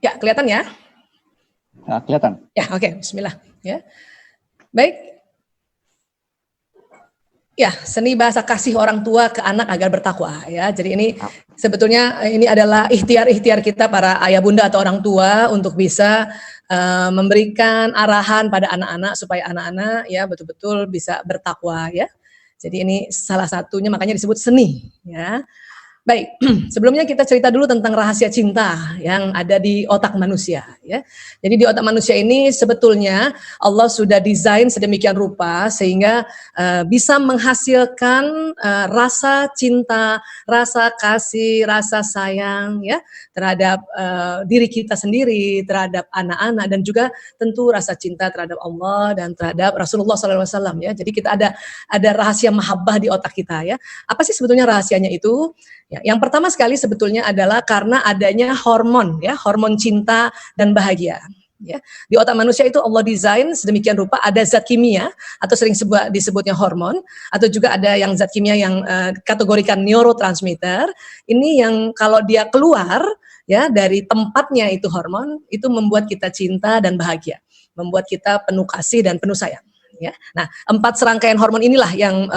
Ya, kelihatan ya? Nah, kelihatan. Ya, oke, bismillah. Ya. Baik. Ya, seni bahasa kasih orang tua ke anak agar bertakwa ya. Jadi ini sebetulnya ini adalah ikhtiar-ikhtiar kita para ayah bunda atau orang tua untuk bisa memberikan arahan pada anak-anak supaya anak-anak ya betul-betul bisa bertakwa ya. Jadi ini salah satunya makanya disebut seni ya. Baik, sebelumnya kita cerita dulu tentang rahasia cinta yang ada di otak manusia ya. Jadi di otak manusia ini sebetulnya Allah sudah desain sedemikian rupa sehingga bisa menghasilkan rasa cinta, rasa kasih, rasa sayang ya terhadap diri kita sendiri, terhadap anak-anak dan juga tentu rasa cinta terhadap Allah dan terhadap Rasulullah SAW ya. Jadi kita ada rahasia mahabbah di otak kita ya. Apa sih sebetulnya rahasianya itu? Ya, yang pertama sekali sebetulnya adalah karena adanya hormon ya, hormon cinta dan bahagia. Ya, di otak manusia itu Allah desain sedemikian rupa ada zat kimia atau sering disebutnya hormon atau juga ada yang zat kimia yang kategorikan neurotransmitter. Ini yang kalau dia keluar ya dari tempatnya itu hormon itu membuat kita cinta dan bahagia, membuat kita penuh kasih dan penuh sayang. Ya, nah 4 serangkaian hormon inilah yang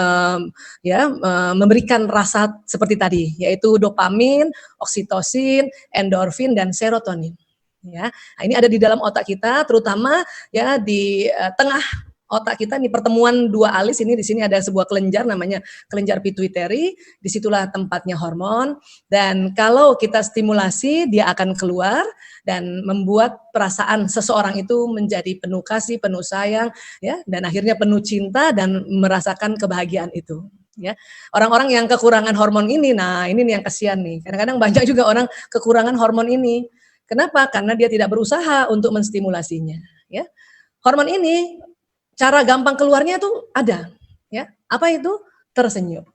memberikan rasa seperti tadi, yaitu dopamin, oksitosin, endorfin dan serotonin. Ya, nah, ini ada di dalam otak kita, terutama ya di tengah otak kita nih pertemuan dua alis ini di sini ada sebuah kelenjar namanya kelenjar pituitary, disitulah tempatnya hormon dan kalau kita stimulasi dia akan keluar dan membuat perasaan seseorang itu menjadi penuh kasih, penuh sayang ya dan akhirnya penuh cinta dan merasakan kebahagiaan itu. Ya, orang-orang yang kekurangan hormon ini, nah ini nih yang kasihan nih. Kadang-kadang banyak juga orang kekurangan hormon ini. Kenapa? Karena dia tidak berusaha untuk menstimulasinya. Ya, hormon ini cara gampang keluarnya itu ada, ya. Apa itu? Tersenyum.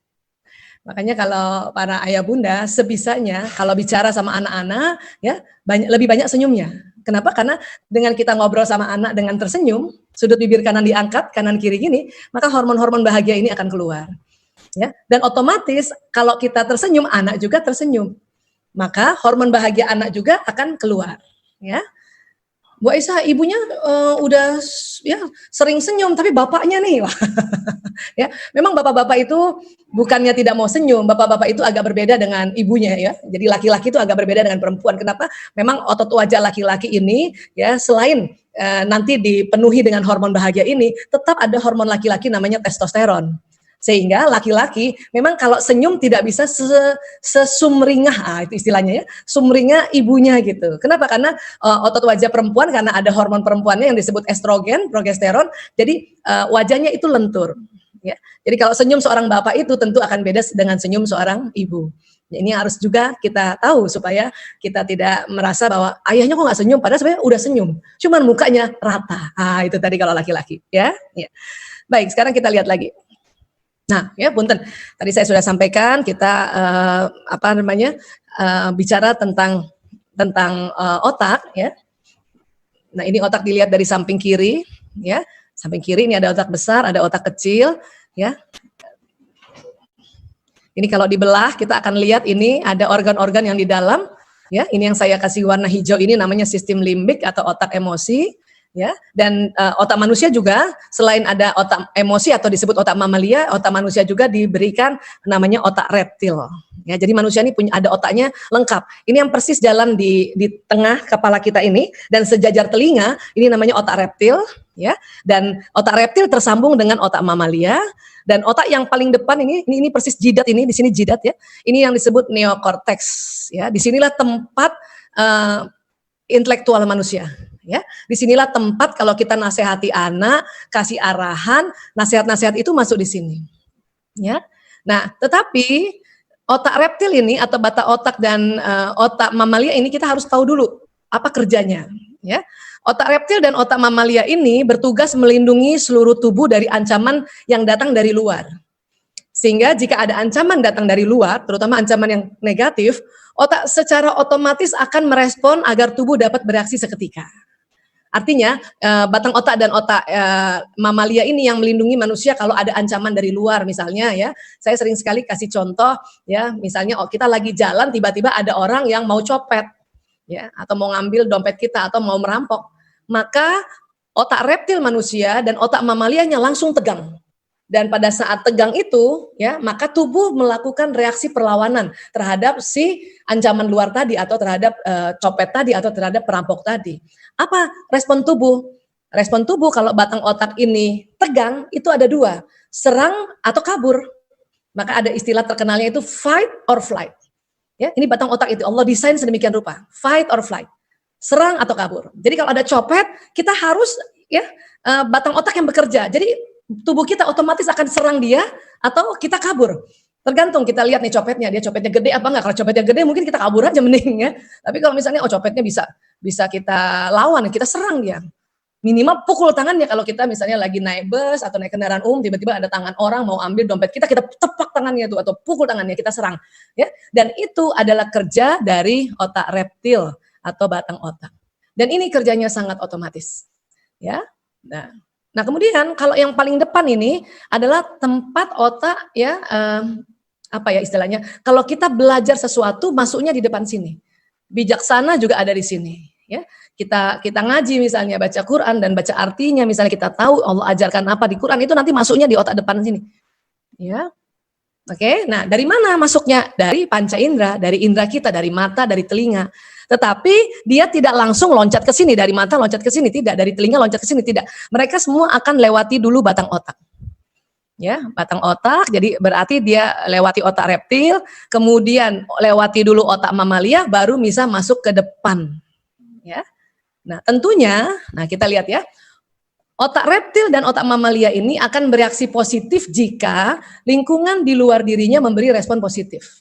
Makanya kalau para ayah bunda sebisanya kalau bicara sama anak-anak, ya lebih banyak senyumnya. Kenapa? Karena dengan kita ngobrol sama anak dengan tersenyum, sudut bibir kanan diangkat, kanan kiri gini, maka hormon-hormon bahagia ini akan keluar. Ya, dan otomatis kalau kita tersenyum, anak juga tersenyum. Maka hormon bahagia anak juga akan keluar. Ya. Bu Aisyah, ibunya udah ya sering senyum, tapi bapaknya nih, ya memang bapak-bapak itu bukannya tidak mau senyum, bapak-bapak itu agak berbeda dengan ibunya ya. Jadi laki-laki itu agak berbeda dengan perempuan. Kenapa? Memang otot wajah laki-laki ini ya selain nanti dipenuhi dengan hormon bahagia ini, tetap ada hormon laki-laki namanya testosteron. Sehingga laki-laki memang kalau senyum tidak bisa sesumringah, itu istilahnya ya, sumringah ibunya gitu. Kenapa? Karena otot wajah perempuan karena ada hormon perempuannya yang disebut estrogen, progesteron, jadi wajahnya itu lentur. Ya. Jadi kalau senyum seorang bapak itu tentu akan beda dengan senyum seorang ibu. Ya, ini harus juga kita tahu supaya kita tidak merasa bahwa ayahnya kok nggak senyum, padahal sebenarnya udah senyum, cuman mukanya rata. Itu tadi kalau laki-laki, ya. Ya. Baik, sekarang kita lihat lagi. Nah, ya punten. Tadi saya sudah sampaikan kita bicara tentang otak, ya. Nah, ini otak dilihat dari samping kiri, ya. Samping kiri ini ada otak besar, ada otak kecil, ya. Ini kalau dibelah kita akan lihat ini ada organ-organ yang di dalam, ya. Ini yang saya kasih warna hijau ini namanya sistem limbik atau otak emosi. Ya, dan otak manusia juga selain ada otak emosi atau disebut otak mamalia, otak manusia juga diberikan namanya otak reptil. Ya, jadi manusia ini punya ada otaknya lengkap. Ini yang persis jalan di tengah kepala kita ini dan sejajar telinga, ini namanya otak reptil, ya. Dan otak reptil tersambung dengan otak mamalia dan otak yang paling depan ini persis jidat ini, di sini jidat ya. Ini yang disebut neokortex, ya. Disinilah tempat intelektual manusia. Ya, disinilah tempat kalau kita nasihati anak, kasih arahan, nasihat-nasihat itu masuk di sini. Ya, nah tetapi otak reptil ini atau bata otak dan otak mamalia ini kita harus tahu dulu apa kerjanya. Ya, otak reptil dan otak mamalia ini bertugas melindungi seluruh tubuh dari ancaman yang datang dari luar. Sehingga jika ada ancaman datang dari luar, terutama ancaman yang negatif, otak secara otomatis akan merespon agar tubuh dapat bereaksi seketika. Artinya batang otak dan otak mamalia ini yang melindungi manusia kalau ada ancaman dari luar misalnya ya. Saya sering sekali kasih contoh ya, misalnya kita lagi jalan tiba-tiba ada orang yang mau copet. ya, atau mau ngambil dompet kita atau mau merampok, maka otak reptil manusia dan otak mamalianya langsung tegang. Dan pada saat tegang itu, ya, maka tubuh melakukan reaksi perlawanan terhadap si ancaman luar tadi atau terhadap copet tadi atau terhadap perampok tadi. Apa respon tubuh? Respon tubuh kalau batang otak ini tegang itu ada dua, serang atau kabur. Maka ada istilah terkenalnya itu fight or flight. Ya, ini batang otak itu Allah desain sedemikian rupa, fight or flight, serang atau kabur. Jadi kalau ada copet, kita harus ya batang otak yang bekerja. Jadi tubuh kita otomatis akan serang dia atau kita kabur. Tergantung kita lihat nih copetnya, dia copetnya gede apa enggak. Kalau copetnya gede mungkin kita kabur aja mending ya. Tapi kalau misalnya copetnya bisa kita lawan, kita serang dia. Minimal pukul tangannya kalau kita misalnya lagi naik bus atau naik kendaraan umum, tiba-tiba ada tangan orang mau ambil dompet kita tepak tangannya tuh atau pukul tangannya, kita serang. Ya. Dan itu adalah kerja dari otak reptil atau batang otak. Dan ini kerjanya sangat otomatis. Ya. Nah, kemudian kalau yang paling depan ini adalah tempat otak ya apa ya istilahnya? Kalau kita belajar sesuatu masuknya di depan sini. Bijaksana juga ada di sini, ya. Kita ngaji misalnya baca Quran dan baca artinya, misalnya kita tahu Allah ajarkan apa di Quran, itu nanti masuknya di otak depan sini. Ya. Oke, nah dari mana masuknya? Dari panca indera, dari indera kita, dari mata, dari telinga. Tetapi dia tidak langsung loncat ke sini, dari mata loncat ke sini, tidak, dari telinga loncat ke sini, tidak. Mereka semua akan lewati dulu batang otak. Ya, batang otak, jadi berarti dia lewati otak reptil, kemudian lewati dulu otak mamalia, baru bisa masuk ke depan. Ya. Nah, tentunya, kita lihat ya. Otak reptil dan otak mamalia ini akan bereaksi positif jika lingkungan di luar dirinya memberi respon positif.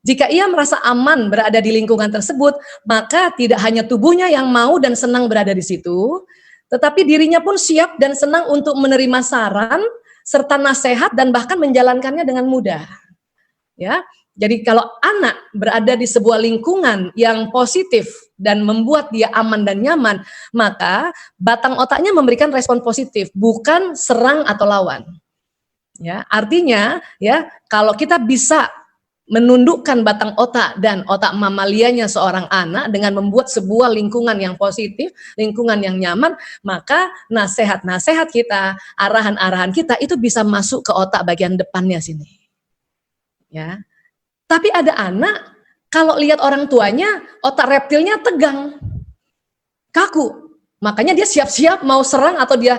Jika ia merasa aman berada di lingkungan tersebut, maka tidak hanya tubuhnya yang mau dan senang berada di situ, tetapi dirinya pun siap dan senang untuk menerima saran serta nasihat dan bahkan menjalankannya dengan mudah. Ya. Jadi kalau anak berada di sebuah lingkungan yang positif dan membuat dia aman dan nyaman, maka batang otaknya memberikan respon positif, bukan serang atau lawan. Ya, artinya ya, kalau kita bisa menundukkan batang otak dan otak mamalianya seorang anak dengan membuat sebuah lingkungan yang positif, lingkungan yang nyaman, maka nasihat-nasihat kita, arahan-arahan kita itu bisa masuk ke otak bagian depannya sini. Ya. Tapi ada anak kalau lihat orang tuanya, otak reptilnya tegang, kaku. Makanya dia siap-siap mau serang atau dia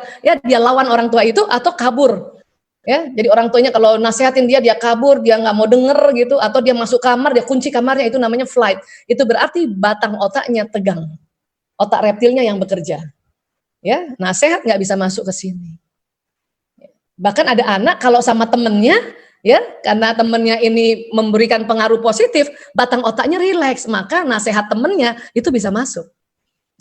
lawan orang tua itu atau kabur. Ya, jadi orang tuanya kalau nasihatin dia kabur, dia nggak mau denger gitu, atau dia masuk kamar, dia kunci kamarnya, itu namanya flight. Itu berarti batang otaknya tegang, otak reptilnya yang bekerja. Ya, nasihat nggak bisa masuk ke sini. Bahkan ada anak kalau sama temennya, ya, karena temennya ini memberikan pengaruh positif, batang otaknya rileks, maka nasihat temennya itu bisa masuk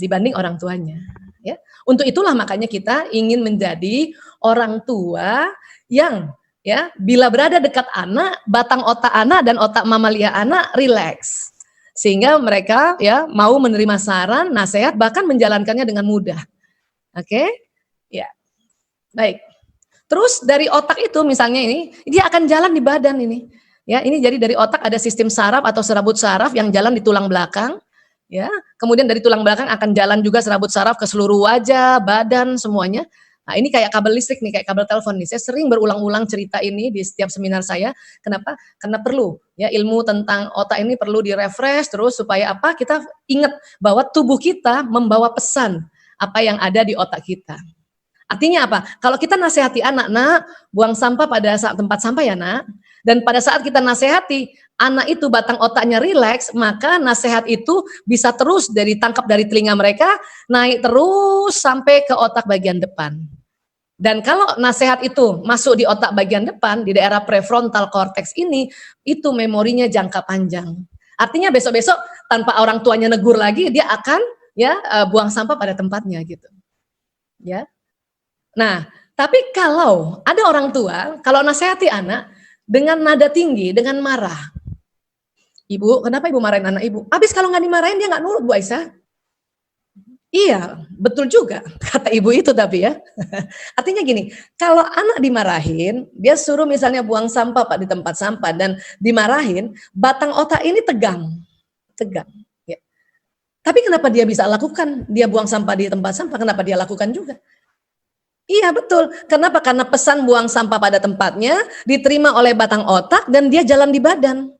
dibanding orang tuanya. Ya, untuk itulah makanya kita ingin menjadi orang tua yang ya bila berada dekat anak, batang otak anak dan otak mamalia anak rileks, sehingga mereka ya mau menerima saran, nasihat, bahkan menjalankannya dengan mudah. Oke, ya, baik. Terus dari otak itu misalnya ini, dia akan jalan di badan ini. Ya, ini jadi dari otak ada sistem saraf atau serabut saraf yang jalan di tulang belakang. Ya, kemudian dari tulang belakang akan jalan juga serabut saraf ke seluruh wajah, badan, semuanya. Nah, ini kayak kabel listrik nih, kayak kabel telepon nih. Saya sering berulang-ulang cerita ini di setiap seminar saya. Kenapa? Karena perlu ya, ilmu tentang otak ini perlu direfresh terus supaya apa? Kita ingat bahwa tubuh kita membawa pesan apa yang ada di otak kita. Artinya apa? Kalau kita nasihati anak, nak, buang sampah pada saat tempat sampah ya, nak. Dan pada saat kita nasihati, anak itu batang otaknya rileks, maka nasihat itu bisa terus ditangkap dari telinga mereka, naik terus sampai ke otak bagian depan. Dan kalau nasihat itu masuk di otak bagian depan, di daerah prefrontal cortex ini, itu memorinya jangka panjang. Artinya besok-besok tanpa orang tuanya negur lagi, dia akan ya buang sampah pada tempatnya gitu. Ya. Nah, tapi kalau ada orang tua, kalau nasihati anak dengan nada tinggi, dengan marah. Ibu, kenapa ibu marahin anak ibu? Habis kalau nggak dimarahin dia nggak nurut, Bu Aisyah. Iya, betul juga kata ibu itu tapi ya. Artinya gini, kalau anak dimarahin, dia suruh misalnya buang sampah Pak di tempat sampah dan dimarahin, batang otak ini tegang. Ya. Tapi kenapa dia bisa lakukan? Dia buang sampah di tempat sampah, kenapa dia lakukan juga? Iya betul. Kenapa? Karena pesan buang sampah pada tempatnya diterima oleh batang otak dan dia jalan di badan.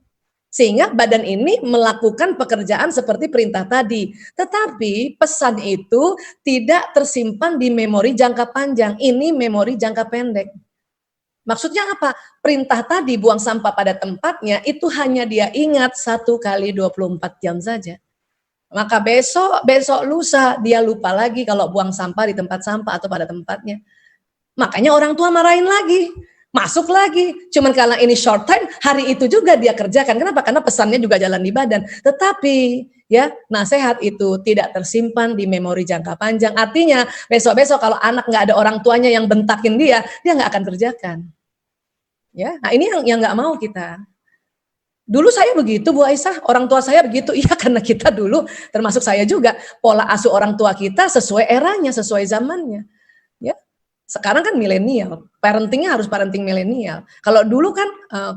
Sehingga badan ini melakukan pekerjaan seperti perintah tadi. Tetapi pesan itu tidak tersimpan di memori jangka panjang. Ini memori jangka pendek. Maksudnya apa? Perintah tadi buang sampah pada tempatnya itu hanya dia ingat 1 kali 24 jam saja. Maka besok lusa dia lupa lagi kalau buang sampah di tempat sampah atau pada tempatnya. Makanya orang tua marahin lagi, masuk lagi. Cuman karena ini short time, hari itu juga dia kerjakan. Kenapa? Karena pesannya juga jalan di badan. Tetapi ya nasihat itu tidak tersimpan di memori jangka panjang. Artinya besok-besok kalau anak nggak ada orang tuanya yang bentakin dia nggak akan kerjakan. Ya, nah ini yang nggak mau kita. Dulu saya begitu Bu Aisyah, orang tua saya begitu. Iya karena kita dulu, termasuk saya juga, pola asuh orang tua kita sesuai eranya, sesuai zamannya. Ya, sekarang kan milenial, parentingnya harus parenting milenial. Kalau dulu kan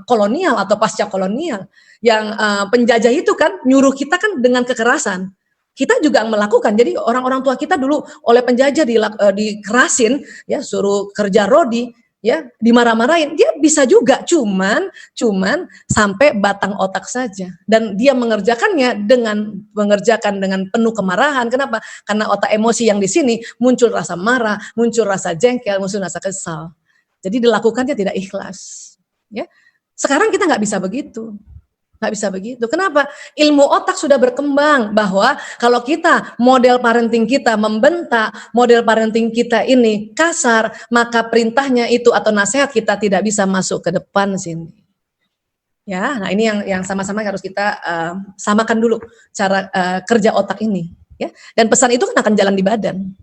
kolonial atau pasca kolonial, yang penjajah itu kan nyuruh kita kan dengan kekerasan. Kita juga melakukan. Jadi orang-orang tua kita dulu oleh penjajah dikerasin, ya suruh kerja rodi, ya dimarah-marahin. Dia bisa juga, cuman sampai batang otak saja. Dan dia mengerjakan dengan penuh kemarahan. Kenapa? Karena otak emosi yang di sini muncul rasa marah, muncul rasa jengkel, muncul rasa kesal. Jadi dilakukannya tidak ikhlas. Ya, sekarang kita nggak bisa begitu. Nggak bisa begitu. Kenapa? Ilmu otak sudah berkembang bahwa kalau kita model parenting kita membentak, model parenting kita ini kasar, maka perintahnya itu atau nasihat kita tidak bisa masuk ke depan sini. Ya, nah ini yang sama-sama harus kita samakan dulu cara kerja otak ini. Ya, dan pesan itu kan akan jalan di badan,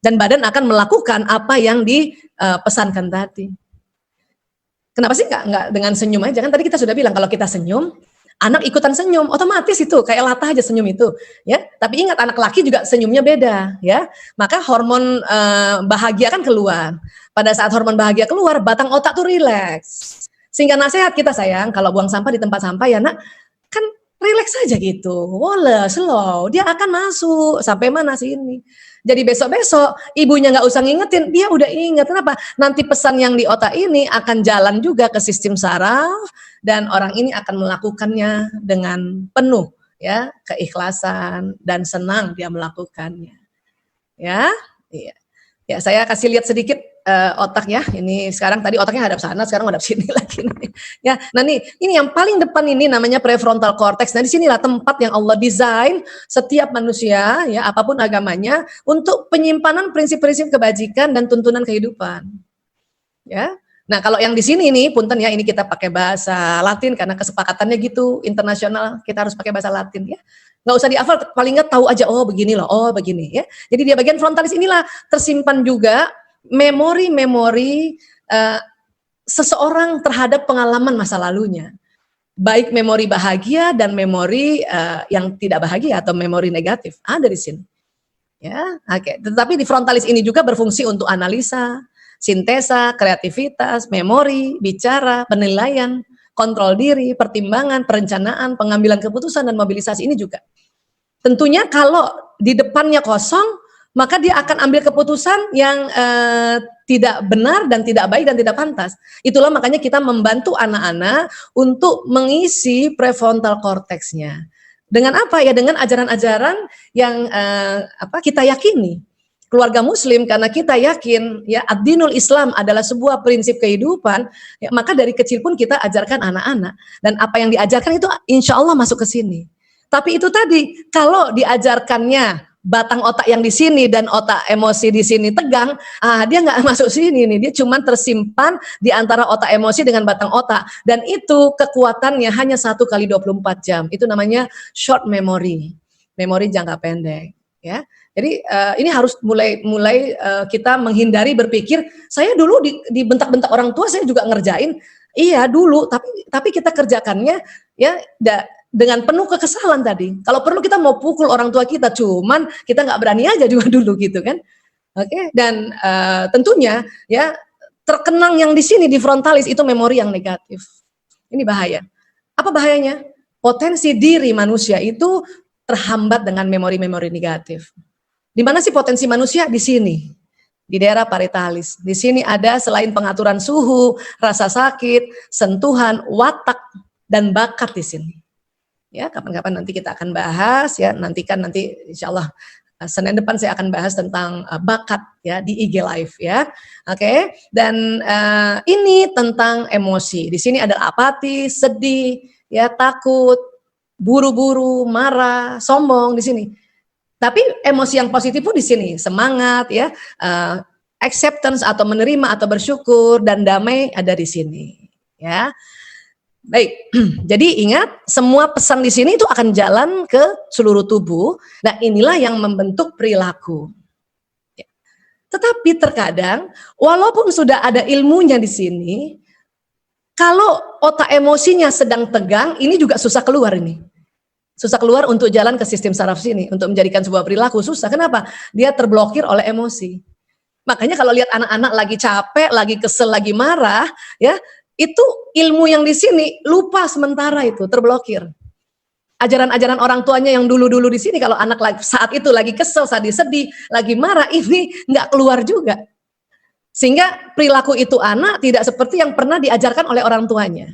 dan badan akan melakukan apa yang dipesankan tadi. Kenapa sih nggak dengan senyum aja? Kan tadi kita sudah bilang kalau kita senyum, anak ikutan senyum, otomatis itu kayak latah aja senyum itu, ya. Tapi ingat anak laki juga senyumnya beda, ya. Maka hormon bahagia kan keluar. Pada saat hormon bahagia keluar, batang otak tuh rileks. Sehingga nasihat kita sayang, kalau buang sampah di tempat sampah ya nak, kan rileks aja gitu, wala slow, dia akan masuk sampai mana sini. Jadi besok-besok ibunya nggak usah ngingetin, dia udah ingat. Kenapa? Nanti pesan yang di otak ini akan jalan juga ke sistem saraf dan orang ini akan melakukannya dengan penuh ya keikhlasan dan senang dia melakukannya. Ya, iya. Ya saya kasih lihat sedikit otak ya. Ini sekarang tadi otaknya hadap sana, sekarang hadap sini lagi. Ya, nah ini yang paling depan ini namanya prefrontal cortex. Nah di sinilah tempat yang Allah desain setiap manusia ya apapun agamanya untuk penyimpanan prinsip-prinsip kebajikan dan tuntunan kehidupan. Ya. Nah kalau yang di sini nih, punten ya ini kita pakai bahasa Latin karena kesepakatannya gitu internasional kita harus pakai bahasa Latin ya. Nggak usah dihafal, paling nggak tahu aja oh begini loh, oh begini ya. Jadi di bagian frontalis inilah tersimpan juga memori-memori seseorang terhadap pengalaman masa lalunya. Baik memori bahagia dan memori yang tidak bahagia atau memori negatif ada di sini. Ya, oke. Tetapi di frontalis ini juga berfungsi untuk analisa, sintesa, kreativitas, memori, bicara, penilaian, kontrol diri, pertimbangan, perencanaan, pengambilan keputusan dan mobilisasi ini juga. Tentunya kalau di depannya kosong, maka dia akan ambil keputusan yang tidak benar dan tidak baik dan tidak pantas. Itulah makanya kita membantu anak-anak untuk mengisi prefrontal cortex-nya. Dengan apa ya? Dengan ajaran-ajaran yang kita yakini. Keluarga Muslim karena kita yakin ya ad-dinul Islam adalah sebuah prinsip kehidupan, ya, maka dari kecil pun kita ajarkan anak-anak dan apa yang diajarkan itu insya Allah masuk ke sini. Tapi itu tadi kalau diajarkannya batang otak yang di sini dan otak emosi di sini tegang, dia nggak masuk sini nih, dia cuma tersimpan di antara otak emosi dengan batang otak dan itu kekuatannya hanya 1 kali 24 jam. Itu namanya short memory, memori jangka pendek, ya. Jadi ini harus mulai kita menghindari berpikir saya dulu dibentak-bentak orang tua saya juga ngerjain. Iya dulu, tapi kita kerjakannya ya dengan penuh kekesalan tadi. Kalau perlu kita mau pukul orang tua kita, cuman kita nggak berani aja juga dulu gitu kan. Oke, dan tentunya ya terkenang yang di sini di frontalis itu memori yang negatif. Ini bahaya. Apa bahayanya? Potensi diri manusia itu terhambat dengan memori-memori negatif. Di mana sih potensi manusia? Di sini, di daerah parietalis. Di sini ada selain pengaturan suhu, rasa sakit, sentuhan, watak, dan bakat di sini. Ya, kapan-kapan nanti kita akan bahas ya. Nanti insya Allah Senin depan saya akan bahas tentang bakat ya di IG Live ya. Oke. Dan ini tentang emosi. Di sini ada apati, sedih, ya takut, buru-buru, marah, sombong di sini. Tapi emosi yang positif pun di sini, semangat ya, acceptance atau menerima atau bersyukur dan damai ada di sini ya. Baik, jadi ingat semua pesan di sini itu akan jalan ke seluruh tubuh. Nah inilah yang membentuk perilaku. Ya. Tetapi terkadang walaupun sudah ada ilmunya di sini, kalau otak emosinya sedang tegang, ini juga susah keluar ini. Susah keluar untuk jalan ke sistem saraf sini, untuk menjadikan sebuah perilaku susah. Kenapa? Dia terblokir oleh emosi. Makanya kalau lihat anak-anak lagi capek, lagi kesel, lagi marah, ya. Itu ilmu yang di sini lupa sementara itu terblokir. Ajaran-ajaran orang tuanya yang dulu-dulu di sini kalau anak saat itu lagi kesel, saat sedih, lagi marah ini nggak keluar juga. Sehingga perilaku itu anak tidak seperti yang pernah diajarkan oleh orang tuanya.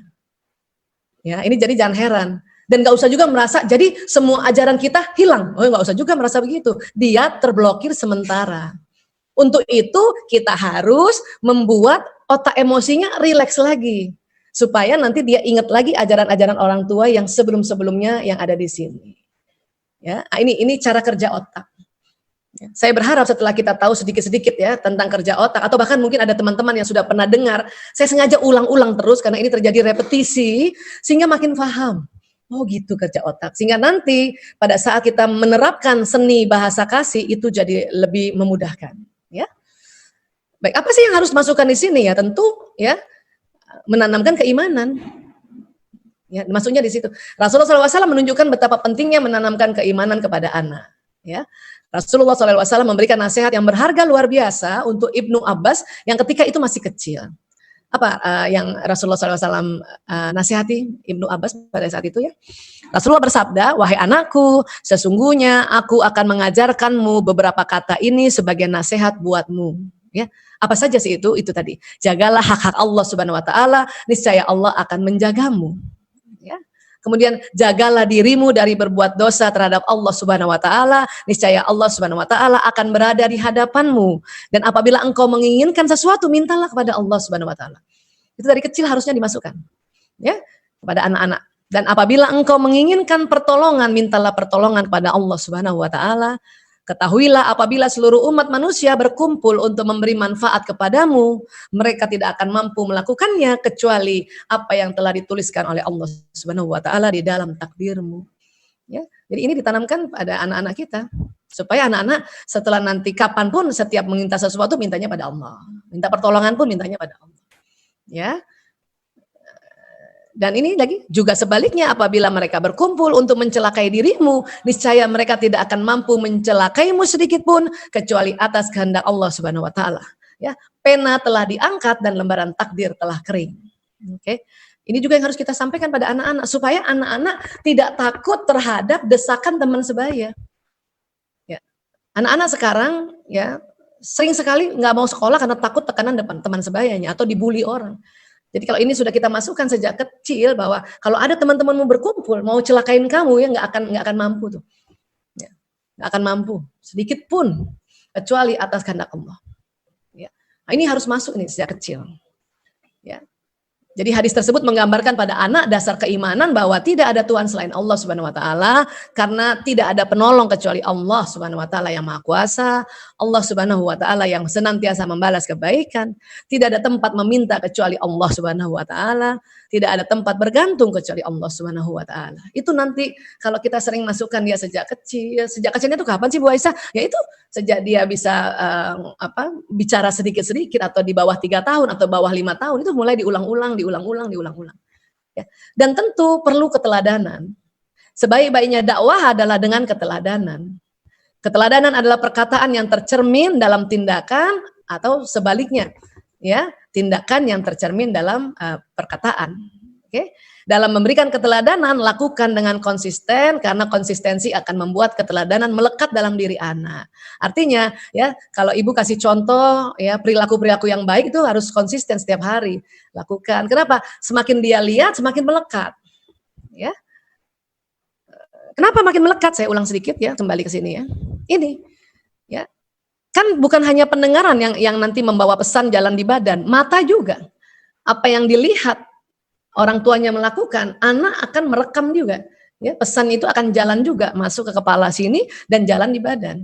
Ya, ini jadi jangan heran. Dan nggak usah juga merasa jadi semua ajaran kita hilang. Oh, nggak usah juga merasa begitu. Dia terblokir sementara. Untuk itu kita harus membuat otak emosinya rileks lagi. Supaya nanti dia ingat lagi ajaran-ajaran orang tua yang sebelum-sebelumnya yang ada di sini. Ya, ini cara kerja otak. Ya, saya berharap setelah kita tahu sedikit-sedikit ya tentang kerja otak, atau bahkan mungkin ada teman-teman yang sudah pernah dengar, saya sengaja ulang-ulang terus karena ini terjadi repetisi, sehingga makin paham. Oh gitu kerja otak. Sehingga nanti pada saat kita menerapkan seni bahasa kasih itu jadi lebih memudahkan. Ya. Baik, apa sih yang harus masukkan di sini ya? Tentu ya menanamkan keimanan. Ya, maksudnya di situ. Rasulullah SAW menunjukkan betapa pentingnya menanamkan keimanan kepada anak. Ya, Rasulullah SAW memberikan nasihat yang berharga luar biasa untuk Ibnu Abbas yang ketika itu masih kecil. Apa yang Rasulullah SAW nasihati Ibnu Abbas pada saat itu ya? Rasulullah bersabda, wahai anakku, sesungguhnya aku akan mengajarkanmu beberapa kata ini sebagai nasihat buatmu. Ya, apa saja sih itu? Itu tadi. Jagalah hak-hak Allah Subhanahu Wa Taala, niscaya Allah akan menjagamu. Ya. Kemudian jagalah dirimu dari berbuat dosa terhadap Allah Subhanahu Wa Taala, niscaya Allah Subhanahu Wa Taala akan berada di hadapanmu. Dan apabila engkau menginginkan sesuatu, mintalah kepada Allah Subhanahu Wa Taala. Itu dari kecil harusnya dimasukkan, ya, kepada anak-anak. Dan apabila engkau menginginkan pertolongan, mintalah pertolongan kepada Allah Subhanahu Wa Taala. Ketahuilah apabila seluruh umat manusia berkumpul untuk memberi manfaat kepadamu, mereka tidak akan mampu melakukannya kecuali apa yang telah dituliskan oleh Allah Subhanahu Wa Taala di dalam takdirmu. Ya, jadi ini ditanamkan pada anak-anak kita supaya anak-anak setelah nanti kapanpun setiap meminta sesuatu mintanya pada Allah, minta pertolongan pun mintanya pada Allah. Ya. Dan ini lagi juga sebaliknya, apabila mereka berkumpul untuk mencelakai dirimu, niscaya mereka tidak akan mampu mencelakaimu sedikit pun kecuali atas kehendak Allah Subhanahu Wa Taala. Ya, pena telah diangkat dan lembaran takdir telah kering. Oke. Ini juga yang harus kita sampaikan pada anak-anak supaya anak-anak tidak takut terhadap desakan teman sebaya. Ya. Anak-anak sekarang ya sering sekali nggak mau sekolah karena takut tekanan depan teman sebayanya atau dibully orang. Jadi kalau ini sudah kita masukkan sejak kecil bahwa kalau ada teman-temanmu berkumpul mau celakain kamu ya nggak akan mampu tuh, ya, nggak akan mampu sedikit pun kecuali atas kehendak Allah. Ya. Nah, ini harus masuk nih sejak kecil. Ya. Jadi hadis tersebut menggambarkan pada anak dasar keimanan bahwa tidak ada Tuhan selain Allah Subhanahu Wa Taala, karena tidak ada penolong kecuali Allah Subhanahu Wa Taala yang Maha Kuasa, Allah Subhanahu Wa Taala yang senantiasa membalas kebaikan, tidak ada tempat meminta kecuali Allah Subhanahu Wa Taala, tidak ada tempat bergantung kecuali Allah Subhanahu Wa Taala. Itu nanti kalau kita sering masukkan dia sejak kecilnya itu kapan sih Bu Aisyah? Ya itu sejak dia bisa bicara sedikit-sedikit atau di bawah 3 tahun atau bawah 5 tahun itu mulai diulang-ulang. Ya. Dan tentu perlu keteladanan. Sebaik-baiknya dakwah adalah dengan keteladanan. Keteladanan adalah perkataan yang tercermin dalam tindakan atau sebaliknya, ya, tindakan yang tercermin dalam perkataan. Oke, dalam memberikan keteladanan lakukan dengan konsisten karena konsistensi akan membuat keteladanan melekat dalam diri anak. Artinya ya kalau ibu kasih contoh ya perilaku-perilaku yang baik itu harus konsisten setiap hari lakukan. Kenapa? Semakin dia lihat semakin melekat. Ya. Kenapa makin melekat? Saya ulang sedikit ya kembali ke sini ya. Ini ya kan bukan hanya pendengaran yang nanti membawa pesan jalan di badan, mata juga. Apa yang dilihat orang tuanya melakukan, anak akan merekam juga. Ya, pesan itu akan jalan juga, masuk ke kepala sini dan jalan di badan.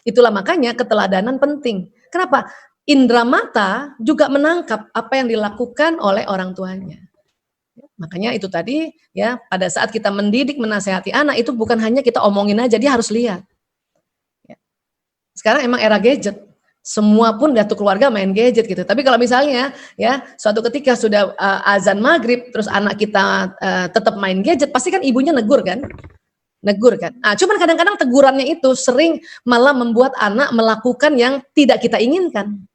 Itulah makanya keteladanan penting. Kenapa? Indra mata juga menangkap apa yang dilakukan oleh orang tuanya. Makanya itu tadi ya pada saat kita mendidik menasehati anak itu bukan hanya kita omongin aja, dia harus lihat. Ya. Sekarang emang era gadget. Semua pun satu keluarga main gadget gitu. Tapi kalau misalnya ya suatu ketika sudah azan maghrib terus anak kita tetap main gadget, pasti kan ibunya negur kan? Negur kan? Cuman kadang-kadang tegurannya itu sering malah membuat anak melakukan yang tidak kita inginkan.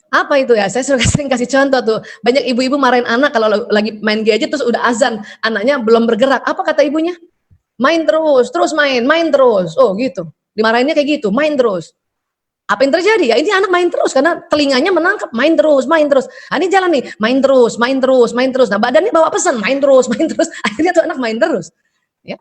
Apa itu ya? Saya sering kasih contoh tuh. Banyak ibu-ibu marahin anak kalau lagi main gadget terus udah azan, anaknya belum bergerak. Apa kata ibunya? Main terus main terus. Oh gitu. Dimarahinnya kayak gitu, main terus. Apa yang terjadi? Ya ini anak main terus karena telinganya menangkap main terus. Ini jalan nih, main terus. Nah badannya bawa pesan main terus. Akhirnya tuh anak main terus. Ya.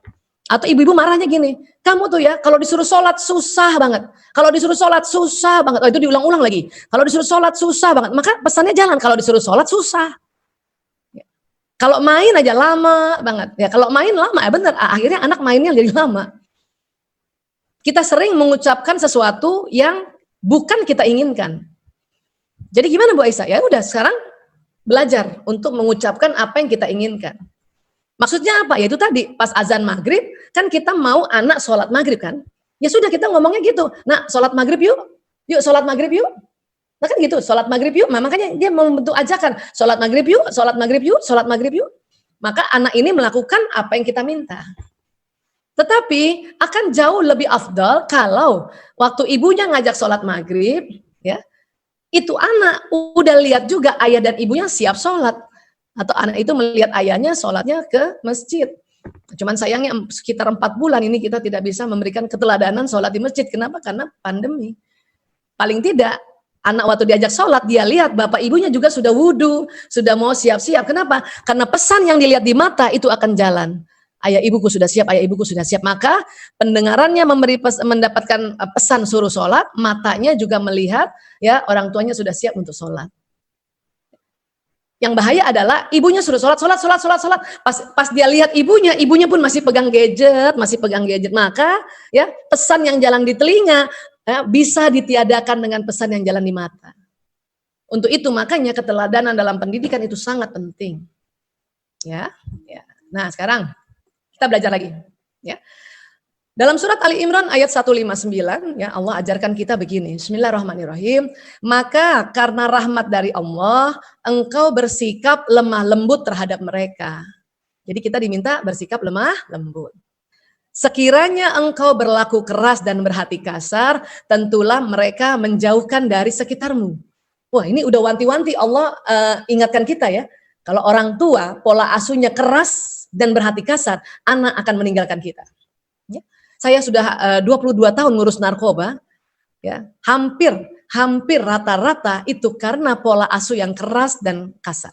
Atau ibu-ibu marahnya gini, kamu tuh ya kalau disuruh sholat susah banget. Oh itu diulang-ulang lagi. Kalau disuruh sholat susah banget. Maka pesannya jalan kalau disuruh sholat susah. Ya. Kalau main aja lama banget. Ya kalau main lama ya bener. Akhirnya anak mainnya jadi lama. Kita sering mengucapkan sesuatu yang bukan kita inginkan. Jadi gimana Bu Aisyah? Ya udah sekarang belajar untuk mengucapkan apa yang kita inginkan. Maksudnya apa? Ya itu tadi pas azan maghrib kan kita mau anak sholat maghrib kan? Ya sudah kita ngomongnya gitu. Nah sholat maghrib yuk, sholat maghrib yuk. Nah kan gitu, sholat maghrib yuk. Nah, makanya dia membentuk ajakan sholat maghrib yuk, sholat maghrib yuk, sholat maghrib yuk. Maka anak ini melakukan apa yang kita minta. Tetapi akan jauh lebih afdal kalau waktu ibunya ngajak sholat maghrib, ya itu anak udah lihat juga ayah dan ibunya siap sholat. Atau anak itu melihat ayahnya sholatnya ke masjid. Cuman sayangnya sekitar 4 bulan ini kita tidak bisa memberikan keteladanan sholat di masjid. Kenapa? Karena pandemi. Paling tidak anak waktu diajak sholat, dia lihat bapak ibunya juga sudah wudhu, sudah mau siap-siap. Kenapa? Karena pesan yang dilihat di mata itu akan jalan. Ayah ibuku sudah siap, ayah ibuku sudah siap. Maka pendengarannya mendapatkan pesan suruh sholat, matanya juga melihat ya orang tuanya sudah siap untuk sholat. Yang bahaya adalah ibunya suruh sholat. Pas dia lihat ibunya pun masih pegang gadget. Maka ya pesan yang jalan di telinga ya, bisa ditiadakan dengan pesan yang jalan di mata. Untuk itu makanya keteladanan dalam pendidikan itu sangat penting. Ya. Nah sekarang kita belajar lagi. Ya. Dalam surat Ali Imran ayat 159, ya Allah ajarkan kita begini. Bismillahirrahmanirrahim. Maka karena rahmat dari Allah, engkau bersikap lemah lembut terhadap mereka. Jadi kita diminta bersikap lemah lembut. Sekiranya engkau berlaku keras dan berhati kasar, tentulah mereka menjauhkan dari sekitarmu. Wah ini udah wanti-wanti Allah ingatkan kita ya. Kalau orang tua pola asuhnya keras dan berhati kasar, anak akan meninggalkan kita. Ya. Saya sudah 22 tahun ngurus narkoba, ya hampir rata-rata itu karena pola asuh yang keras dan kasar.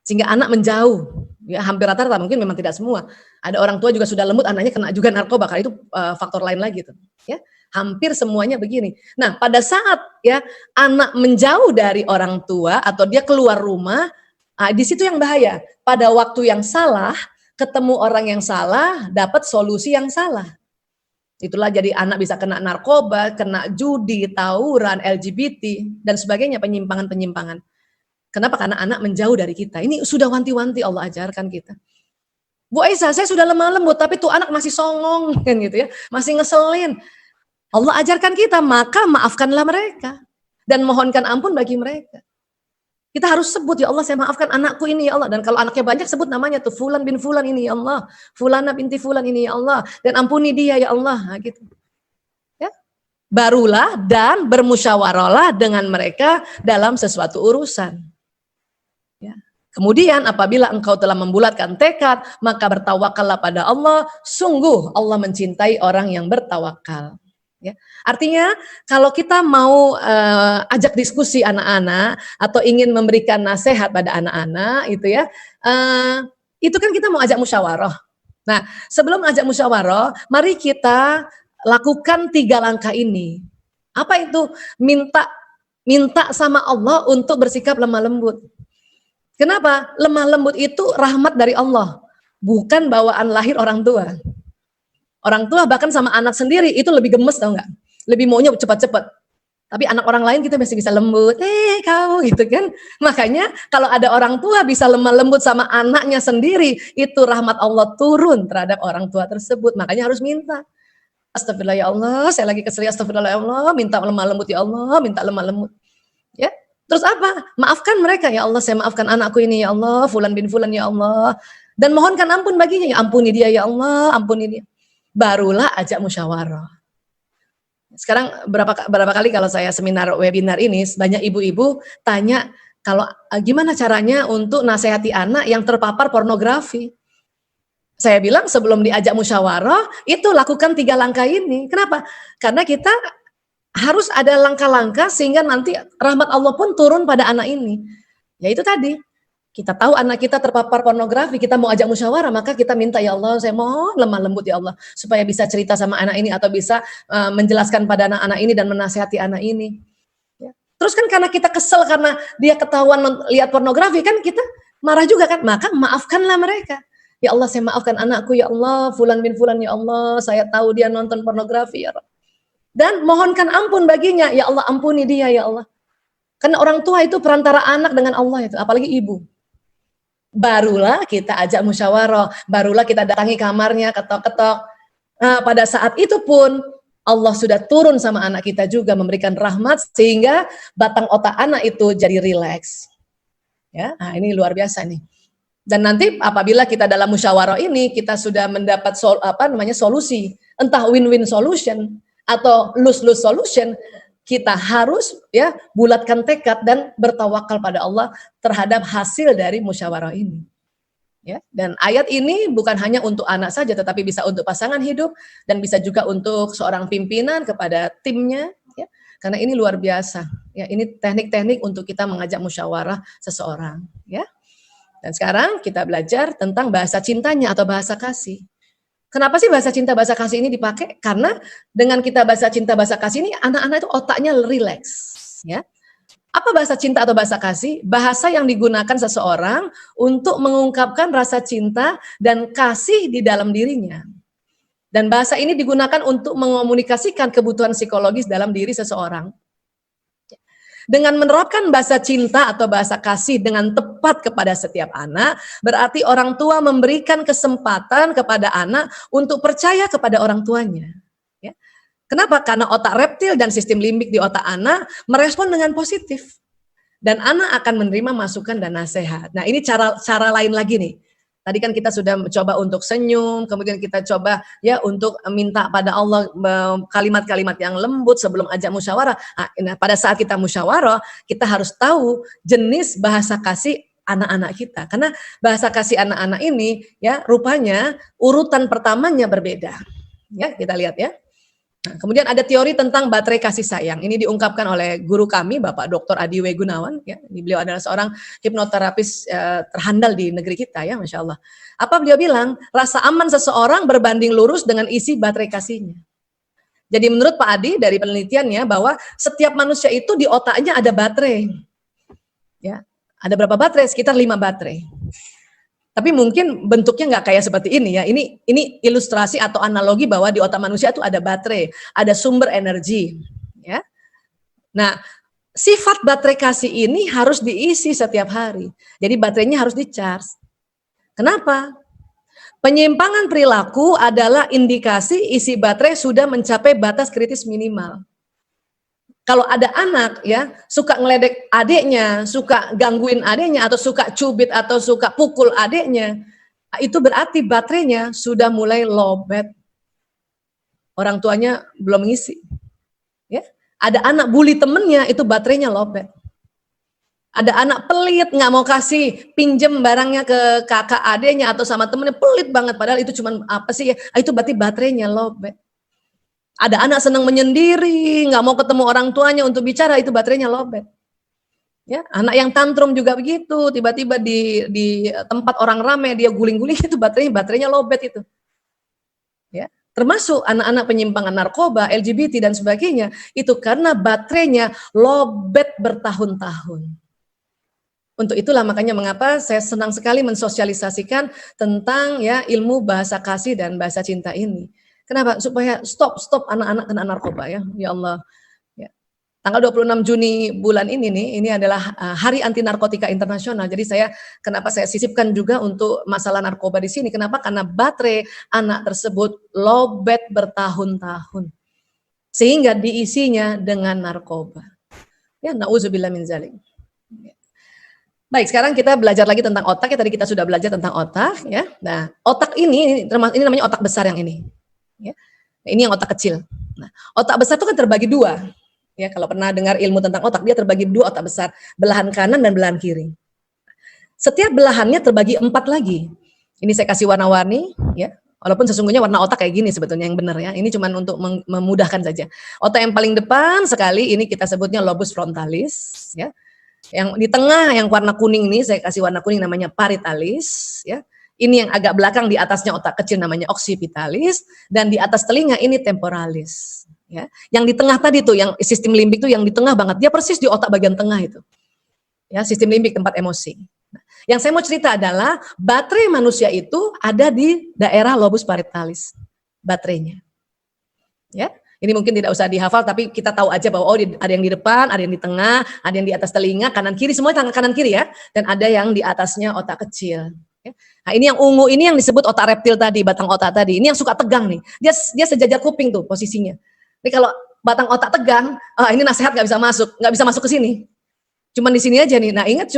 Sehingga anak menjauh, ya hampir rata-rata, mungkin memang tidak semua. Ada orang tua juga sudah lembut, anaknya kena juga narkoba, karena itu faktor lain lagi tuh. Ya, hampir semuanya begini. Nah, pada saat ya anak menjauh dari orang tua atau dia keluar rumah, di situ yang bahaya. Pada waktu yang salah, ketemu orang yang salah, dapat solusi yang salah. Itulah jadi anak bisa kena narkoba, kena judi, tawuran, LGBT, dan sebagainya, penyimpangan-penyimpangan. Kenapa? Karena anak menjauh dari kita. Ini sudah wanti-wanti Allah ajarkan kita. Bu Aisyah, saya sudah lemah lembut, tapi tuh anak masih songong, kan gitu ya, masih ngeselin. Allah ajarkan kita, maka maafkanlah mereka. Dan mohonkan ampun bagi mereka. Kita harus sebut, ya Allah saya maafkan anakku ini ya Allah. Dan kalau anaknya banyak sebut namanya tuh, Fulan bin Fulan ini ya Allah. Fulana binti Fulan ini ya Allah. Dan ampuni dia ya Allah. Nah, gitu. Ya. Barulah dan bermusyawarahlah dengan mereka dalam sesuatu urusan. Ya. Kemudian apabila engkau telah membulatkan tekad, maka bertawakallah pada Allah. Sungguh Allah mencintai orang yang bertawakal. Ya. Artinya kalau kita mau ajak diskusi anak-anak atau ingin memberikan nasihat pada anak-anak, itu ya, itu kan kita mau ajak musyawarah. Nah, sebelum ajak musyawarah, mari kita lakukan 3 langkah ini. Apa itu? Minta sama Allah untuk bersikap lemah lembut. Kenapa? Lemah lembut itu rahmat dari Allah, bukan bawaan lahir orang tua. Orang tua bahkan sama anak sendiri itu lebih gemes, tau nggak? Lebih maunya cepat-cepat. Tapi anak orang lain kita masih bisa lembut, kamu gitu kan. Makanya kalau ada orang tua bisa lemah lembut sama anaknya sendiri, itu rahmat Allah turun terhadap orang tua tersebut. Makanya harus minta. Astagfirullah ya Allah, saya lagi kesel, astagfirullah ya Allah, minta lemah lembut ya Allah, minta lemah lembut. Ya. Terus apa? Maafkan mereka ya Allah, saya maafkan anakku ini ya Allah, fulan bin fulan ya Allah. Dan mohonkan ampun baginya, ya ampuni dia ya Allah, ampuni dia. Barulah ajak musyawarah. Sekarang berapa kali kalau saya seminar webinar ini, banyak ibu-ibu tanya kalau gimana caranya untuk nasihati anak yang terpapar pornografi. Saya bilang sebelum diajak musyawarah, itu lakukan 3 langkah ini. Kenapa? Karena kita harus ada langkah-langkah sehingga nanti rahmat Allah pun turun pada anak ini. Ya itu tadi, kita tahu anak kita terpapar pornografi, kita mau ajak musyawarah, maka kita minta ya Allah, saya mohon lemah lembut ya Allah, supaya bisa cerita sama anak ini atau bisa menjelaskan pada anak-anak ini dan menasihati anak ini. Ya. Terus kan karena kita kesel karena dia ketahuan lihat pornografi, kan kita marah juga kan, maka maafkanlah mereka. Ya Allah, saya maafkan anakku ya Allah, fulan bin fulan ya Allah, saya tahu dia nonton pornografi ya Allah. Dan mohonkan ampun baginya, ya Allah ampuni dia ya Allah. Karena orang tua itu perantara anak dengan Allah itu, apalagi ibu. Barulah kita ajak musyawarah, barulah kita datangi kamarnya, ketok-ketok. Nah, pada saat itu pun Allah sudah turun sama anak kita juga memberikan rahmat sehingga batang otak anak itu jadi rileks. Ya, nah ini luar biasa nih. Dan nanti apabila kita dalam musyawarah ini kita sudah mendapat solusi, entah win-win solution atau lose-lose solution, kita harus ya bulatkan tekad dan bertawakal pada Allah terhadap hasil dari musyawarah ini. Ya, dan ayat ini bukan hanya untuk anak saja, tetapi bisa untuk pasangan hidup dan bisa juga untuk seorang pimpinan kepada timnya. Ya, karena ini luar biasa. Ya, ini teknik-teknik untuk kita mengajak musyawarah seseorang. Ya, dan sekarang kita belajar tentang bahasa cintanya atau bahasa kasih. Kenapa sih bahasa cinta, bahasa kasih ini dipakai? Karena dengan kita bahasa cinta, bahasa kasih ini anak-anak itu otaknya rileks. Ya. Apa bahasa cinta atau bahasa kasih? Bahasa yang digunakan seseorang untuk mengungkapkan rasa cinta dan kasih di dalam dirinya. Dan bahasa ini digunakan untuk mengomunikasikan kebutuhan psikologis dalam diri seseorang. Dengan menerapkan bahasa cinta atau bahasa kasih dengan tepat kepada setiap anak, berarti orang tua memberikan kesempatan kepada anak untuk percaya kepada orang tuanya. Ya. Kenapa? Karena otak reptil dan sistem limbik di otak anak merespon dengan positif. Dan anak akan menerima masukan dan nasihat. Nah ini cara lain lagi nih. Tadi kan kita sudah mencoba untuk senyum, kemudian kita coba ya untuk minta pada Allah kalimat-kalimat yang lembut sebelum ajak musyawarah. Nah, pada saat kita musyawarah, kita harus tahu jenis bahasa kasih anak-anak kita. Karena bahasa kasih anak-anak ini ya rupanya urutan pertamanya berbeda. Ya, kita lihat ya. Nah, kemudian ada teori tentang baterai kasih sayang. Ini diungkapkan oleh guru kami, Bapak Dr. Adi W. Gunawan. Ya, beliau adalah seorang hipnoterapis terhandal di negeri kita, ya, Masya Allah. Apa beliau bilang? Rasa aman seseorang berbanding lurus dengan isi baterai kasihnya. Jadi menurut Pak Adi dari penelitiannya bahwa setiap manusia itu di otaknya ada baterai. Ya, ada berapa baterai? Sekitar 5 baterai. Tapi mungkin bentuknya nggak kayak seperti ini ya. Ini ilustrasi atau analogi bahwa di otak manusia itu ada baterai, ada sumber energi. Ya. Nah, sifat baterai kasih ini harus diisi setiap hari. Jadi baterainya harus di-charge. Kenapa? Penyimpangan perilaku adalah indikasi isi baterai sudah mencapai batas kritis minimal. Kalau ada anak ya suka ngeledek adiknya, suka gangguin adiknya atau suka cubit atau suka pukul adiknya, itu berarti baterainya sudah mulai lowbat. Orang tuanya belum ngisi. Ya. Ada anak bully temennya, itu baterainya lowbat. Ada anak pelit, nggak mau kasih pinjem barangnya ke kakak adeknya atau sama temennya, pelit banget. Padahal itu cuman apa sih ya? Itu berarti baterainya lowbat. Ada anak senang menyendiri, nggak mau ketemu orang tuanya untuk bicara, itu baterainya lowbat. Ya, anak yang tantrum juga begitu, tiba-tiba di tempat orang ramai dia guling-guling, itu baterainya lowbat itu. Ya, termasuk anak-anak penyimpangan narkoba, LGBT dan sebagainya, itu karena baterainya lowbat bertahun-tahun. Untuk itulah makanya mengapa saya senang sekali mensosialisasikan tentang ya ilmu bahasa kasih dan bahasa cinta ini. Kenapa? Supaya stop anak-anak kena narkoba ya. Ya Allah. Ya. Tanggal 26 Juni bulan ini adalah Hari Anti Narkotika Internasional. Jadi kenapa saya sisipkan juga untuk masalah narkoba di sini. Kenapa? Karena baterai anak tersebut lowbat bertahun-tahun. Sehingga diisinya dengan narkoba. Ya, na'udzubillah min zalik. Ya. Baik, sekarang kita belajar lagi tentang otak ya. Tadi kita sudah belajar tentang otak ya. Nah, otak ini namanya otak besar yang ini. Ya. Nah, ini yang otak kecil. Nah, otak besar itu kan terbagi dua. Ya, kalau pernah dengar ilmu tentang otak, dia terbagi dua otak besar, belahan kanan dan belahan kiri. Setiap belahannya terbagi 4 lagi. Ini saya kasih warna-warni ya. Walaupun sesungguhnya warna otak kayak gini sebetulnya yang benar ya. Ini cuma untuk memudahkan saja. Otak yang paling depan sekali ini kita sebutnya lobus frontalis ya. Yang di tengah yang warna kuning ini saya kasih warna kuning namanya paritalis ya. Ini yang agak belakang di atasnya otak kecil namanya occipitalis dan di atas telinga ini temporalis ya. Yang di tengah tadi tuh yang sistem limbik tuh yang di tengah banget. Dia persis di otak bagian tengah itu. Ya, sistem limbik tempat emosi. Nah, yang saya mau cerita adalah baterai manusia itu ada di daerah lobus paritalis. Baterainya. Ya. Ini mungkin tidak usah dihafal, tapi kita tahu aja bahwa ada yang di depan, ada yang di tengah, ada yang di atas telinga, kanan kiri, semuanya kanan kiri ya. Dan ada yang di atasnya otak kecil. Ya. Nah ini yang ungu, ini yang disebut otak reptil tadi, batang otak tadi. Ini yang suka tegang nih. Dia sejajar kuping tuh posisinya. Ini kalau batang otak tegang, ini nasihat nggak bisa masuk ke sini. Cuman di sini aja nih. Nah ingat,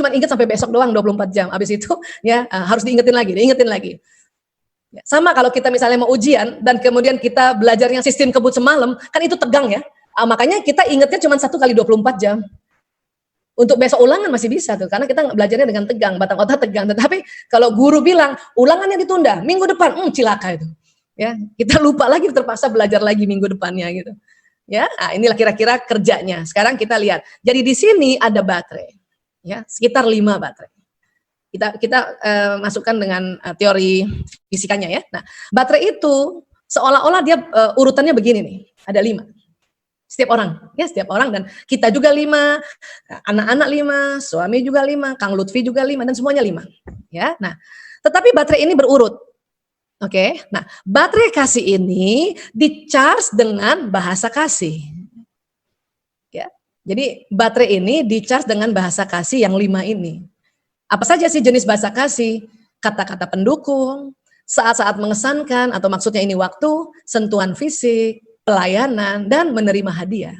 cuma ingat sampai besok doang 24 jam. Habis itu ya harus diingetin lagi. Sama kalau kita misalnya mau ujian dan kemudian kita belajarnya sistem kebut semalam, kan itu tegang ya. Makanya kita ingatnya cuma 1 kali 24 jam. Untuk besok ulangan masih bisa tuh, karena kita belajarnya dengan tegang, batang otak tegang. Tetapi kalau guru bilang ulangannya ditunda minggu depan, cilaka itu. Ya, kita lupa lagi, terpaksa belajar lagi minggu depannya gitu. Ya, nah inilah kira-kira kerjanya. Sekarang kita lihat. Jadi di sini ada baterai. Ya, sekitar 5 baterai. Kita masukkan dengan teori fisikanya ya. Nah, baterai itu seolah-olah dia urutannya begini nih. Ada 5. Setiap orang dan kita juga 5, anak-anak 5, suami juga 5, Kang Lutfi juga 5 dan semuanya 5. Ya. Nah, tetapi baterai ini berurut. Oke. Nah, baterai kasih ini di-charge dengan bahasa kasih. Ya. Jadi baterai ini di-charge dengan bahasa kasih yang 5 ini. Apa saja sih jenis bahasa kasih? Kata-kata pendukung, saat-saat mengesankan, atau maksudnya ini waktu, sentuhan fisik, pelayanan, dan menerima hadiah.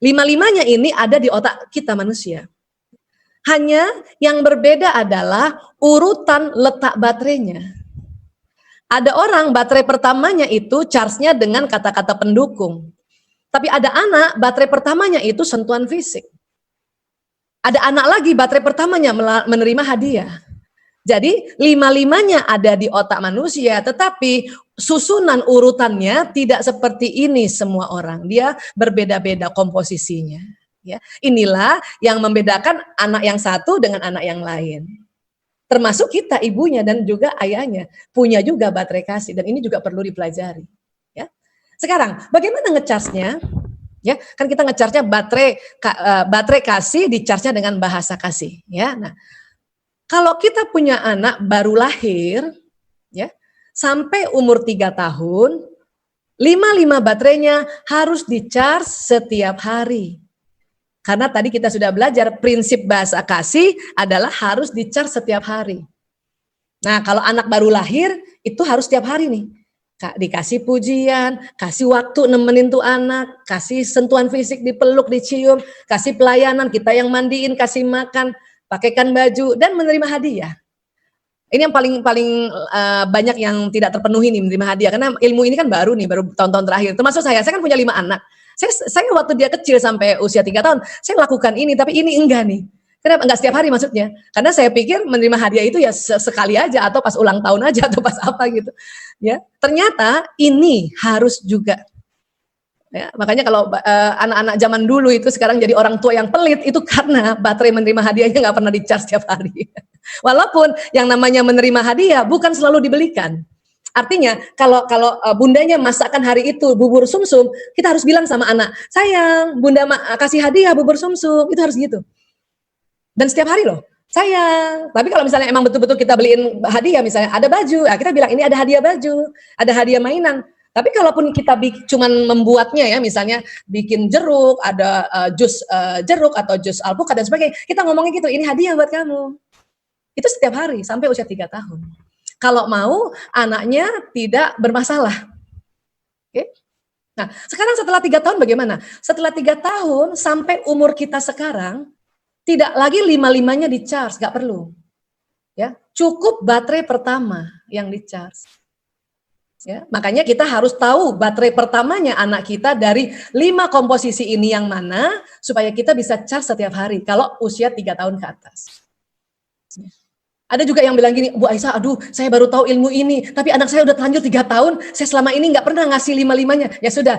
5-5-nya ini ada di otak kita manusia. Hanya yang berbeda adalah urutan letak baterainya. Ada orang baterai pertamanya itu charge-nya dengan kata-kata pendukung. Tapi ada anak baterai pertamanya itu sentuhan fisik. Ada anak lagi baterai pertamanya menerima hadiah. Jadi 5-5-nya ada di otak manusia, tetapi susunan urutannya tidak seperti ini semua orang. Dia berbeda-beda komposisinya. Ya, inilah yang membedakan anak yang satu dengan anak yang lain. Termasuk kita ibunya dan juga ayahnya punya juga baterai kasih dan ini juga perlu dipelajari. Ya. Sekarang bagaimana ngecharge-nya? Ya, kan kita ngecharge-nya baterai kasih di-charge-nya dengan bahasa kasih, ya. Nah, kalau kita punya anak baru lahir, ya, sampai umur 3 tahun, 5 baterainya harus di-charge setiap hari. Karena tadi kita sudah belajar prinsip bahasa kasih adalah harus di-charge setiap hari. Nah, kalau anak baru lahir itu harus setiap hari nih. Dikasih pujian, kasih waktu nemenin tuh anak, kasih sentuhan fisik, dipeluk, dicium, kasih pelayanan, kita yang mandiin, kasih makan, pakaikan baju, dan menerima hadiah. Ini yang paling banyak yang tidak terpenuhi nih, menerima hadiah, karena ilmu ini kan baru tahun-tahun terakhir. Termasuk saya kan punya 5 anak. Saya waktu dia kecil sampai usia 3 tahun, saya lakukan ini, tapi ini enggak nih. Kenapa? Enggak setiap hari maksudnya. Karena saya pikir menerima hadiah itu ya sekali aja atau pas ulang tahun aja atau pas apa gitu. Ya, ternyata ini harus juga. Ya, makanya kalau anak-anak zaman dulu itu sekarang jadi orang tua yang pelit itu karena baterai menerima hadiahnya nggak pernah di-charge setiap hari. Walaupun yang namanya menerima hadiah bukan selalu dibelikan. Artinya kalau bundanya masakkan hari itu bubur sumsum, kita harus bilang sama anak, sayang, bunda kasih hadiah bubur sumsum, itu harus gitu. Dan setiap hari loh, sayang. Tapi kalau misalnya emang betul-betul kita beliin hadiah, misalnya ada baju, kita bilang ini ada hadiah baju, ada hadiah mainan. Tapi kalaupun kita cuman membuatnya ya, misalnya bikin jeruk, ada jus jeruk atau jus alpukat dan sebagainya, kita ngomongnya gitu, ini hadiah buat kamu. Itu setiap hari sampai usia 3 tahun. Kalau mau anaknya tidak bermasalah. Oke? Nah, sekarang setelah 3 tahun bagaimana? Setelah 3 tahun sampai umur kita sekarang, tidak lagi 5-5-nya di-charge, nggak perlu. Ya, cukup baterai pertama yang di-charge. Ya, makanya kita harus tahu baterai pertamanya anak kita dari 5 komposisi ini yang mana, supaya kita bisa charge setiap hari, kalau usia 3 tahun ke atas. Ada juga yang bilang gini, Bu Aisyah, aduh saya baru tahu ilmu ini, tapi anak saya udah terlanjur 3 tahun, saya selama ini nggak pernah ngasih 5-5-nya. Ya sudah,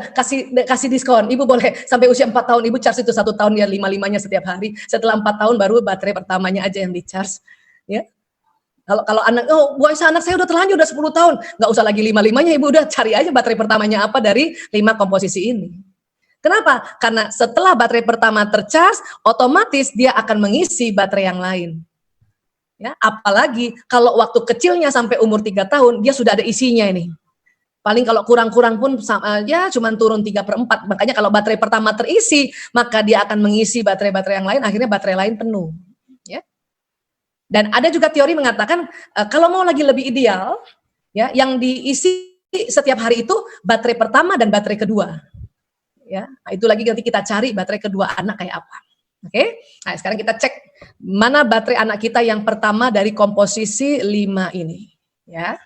kasih diskon, Ibu boleh sampai usia 4 tahun, Ibu charge itu 1 tahun ya 5-5-nya setiap hari. Setelah 4 tahun baru baterai pertamanya aja yang di-charge. Ya. Kalau anak, oh Bu Aisyah anak saya udah terlanjur, udah 10 tahun, nggak usah lagi 5-5-nya, Ibu udah cari aja baterai pertamanya apa dari 5 komposisi ini. Kenapa? Karena setelah baterai pertama tercharge, otomatis dia akan mengisi baterai yang lain. Ya, apalagi kalau waktu kecilnya sampai umur 3 tahun, dia sudah ada isinya ini. Paling kalau kurang-kurang pun ya cuman turun 3/4. Makanya kalau baterai pertama terisi, maka dia akan mengisi baterai-baterai yang lain, akhirnya baterai lain penuh. Ya. Dan ada juga teori mengatakan kalau mau lagi lebih ideal, ya, yang diisi setiap hari itu baterai pertama dan baterai kedua. Ya, nah, itu lagi nanti kita cari baterai kedua anak kayak apa. Oke, nah sekarang kita cek mana baterai anak kita yang pertama dari komposisi 5 ini. Ya,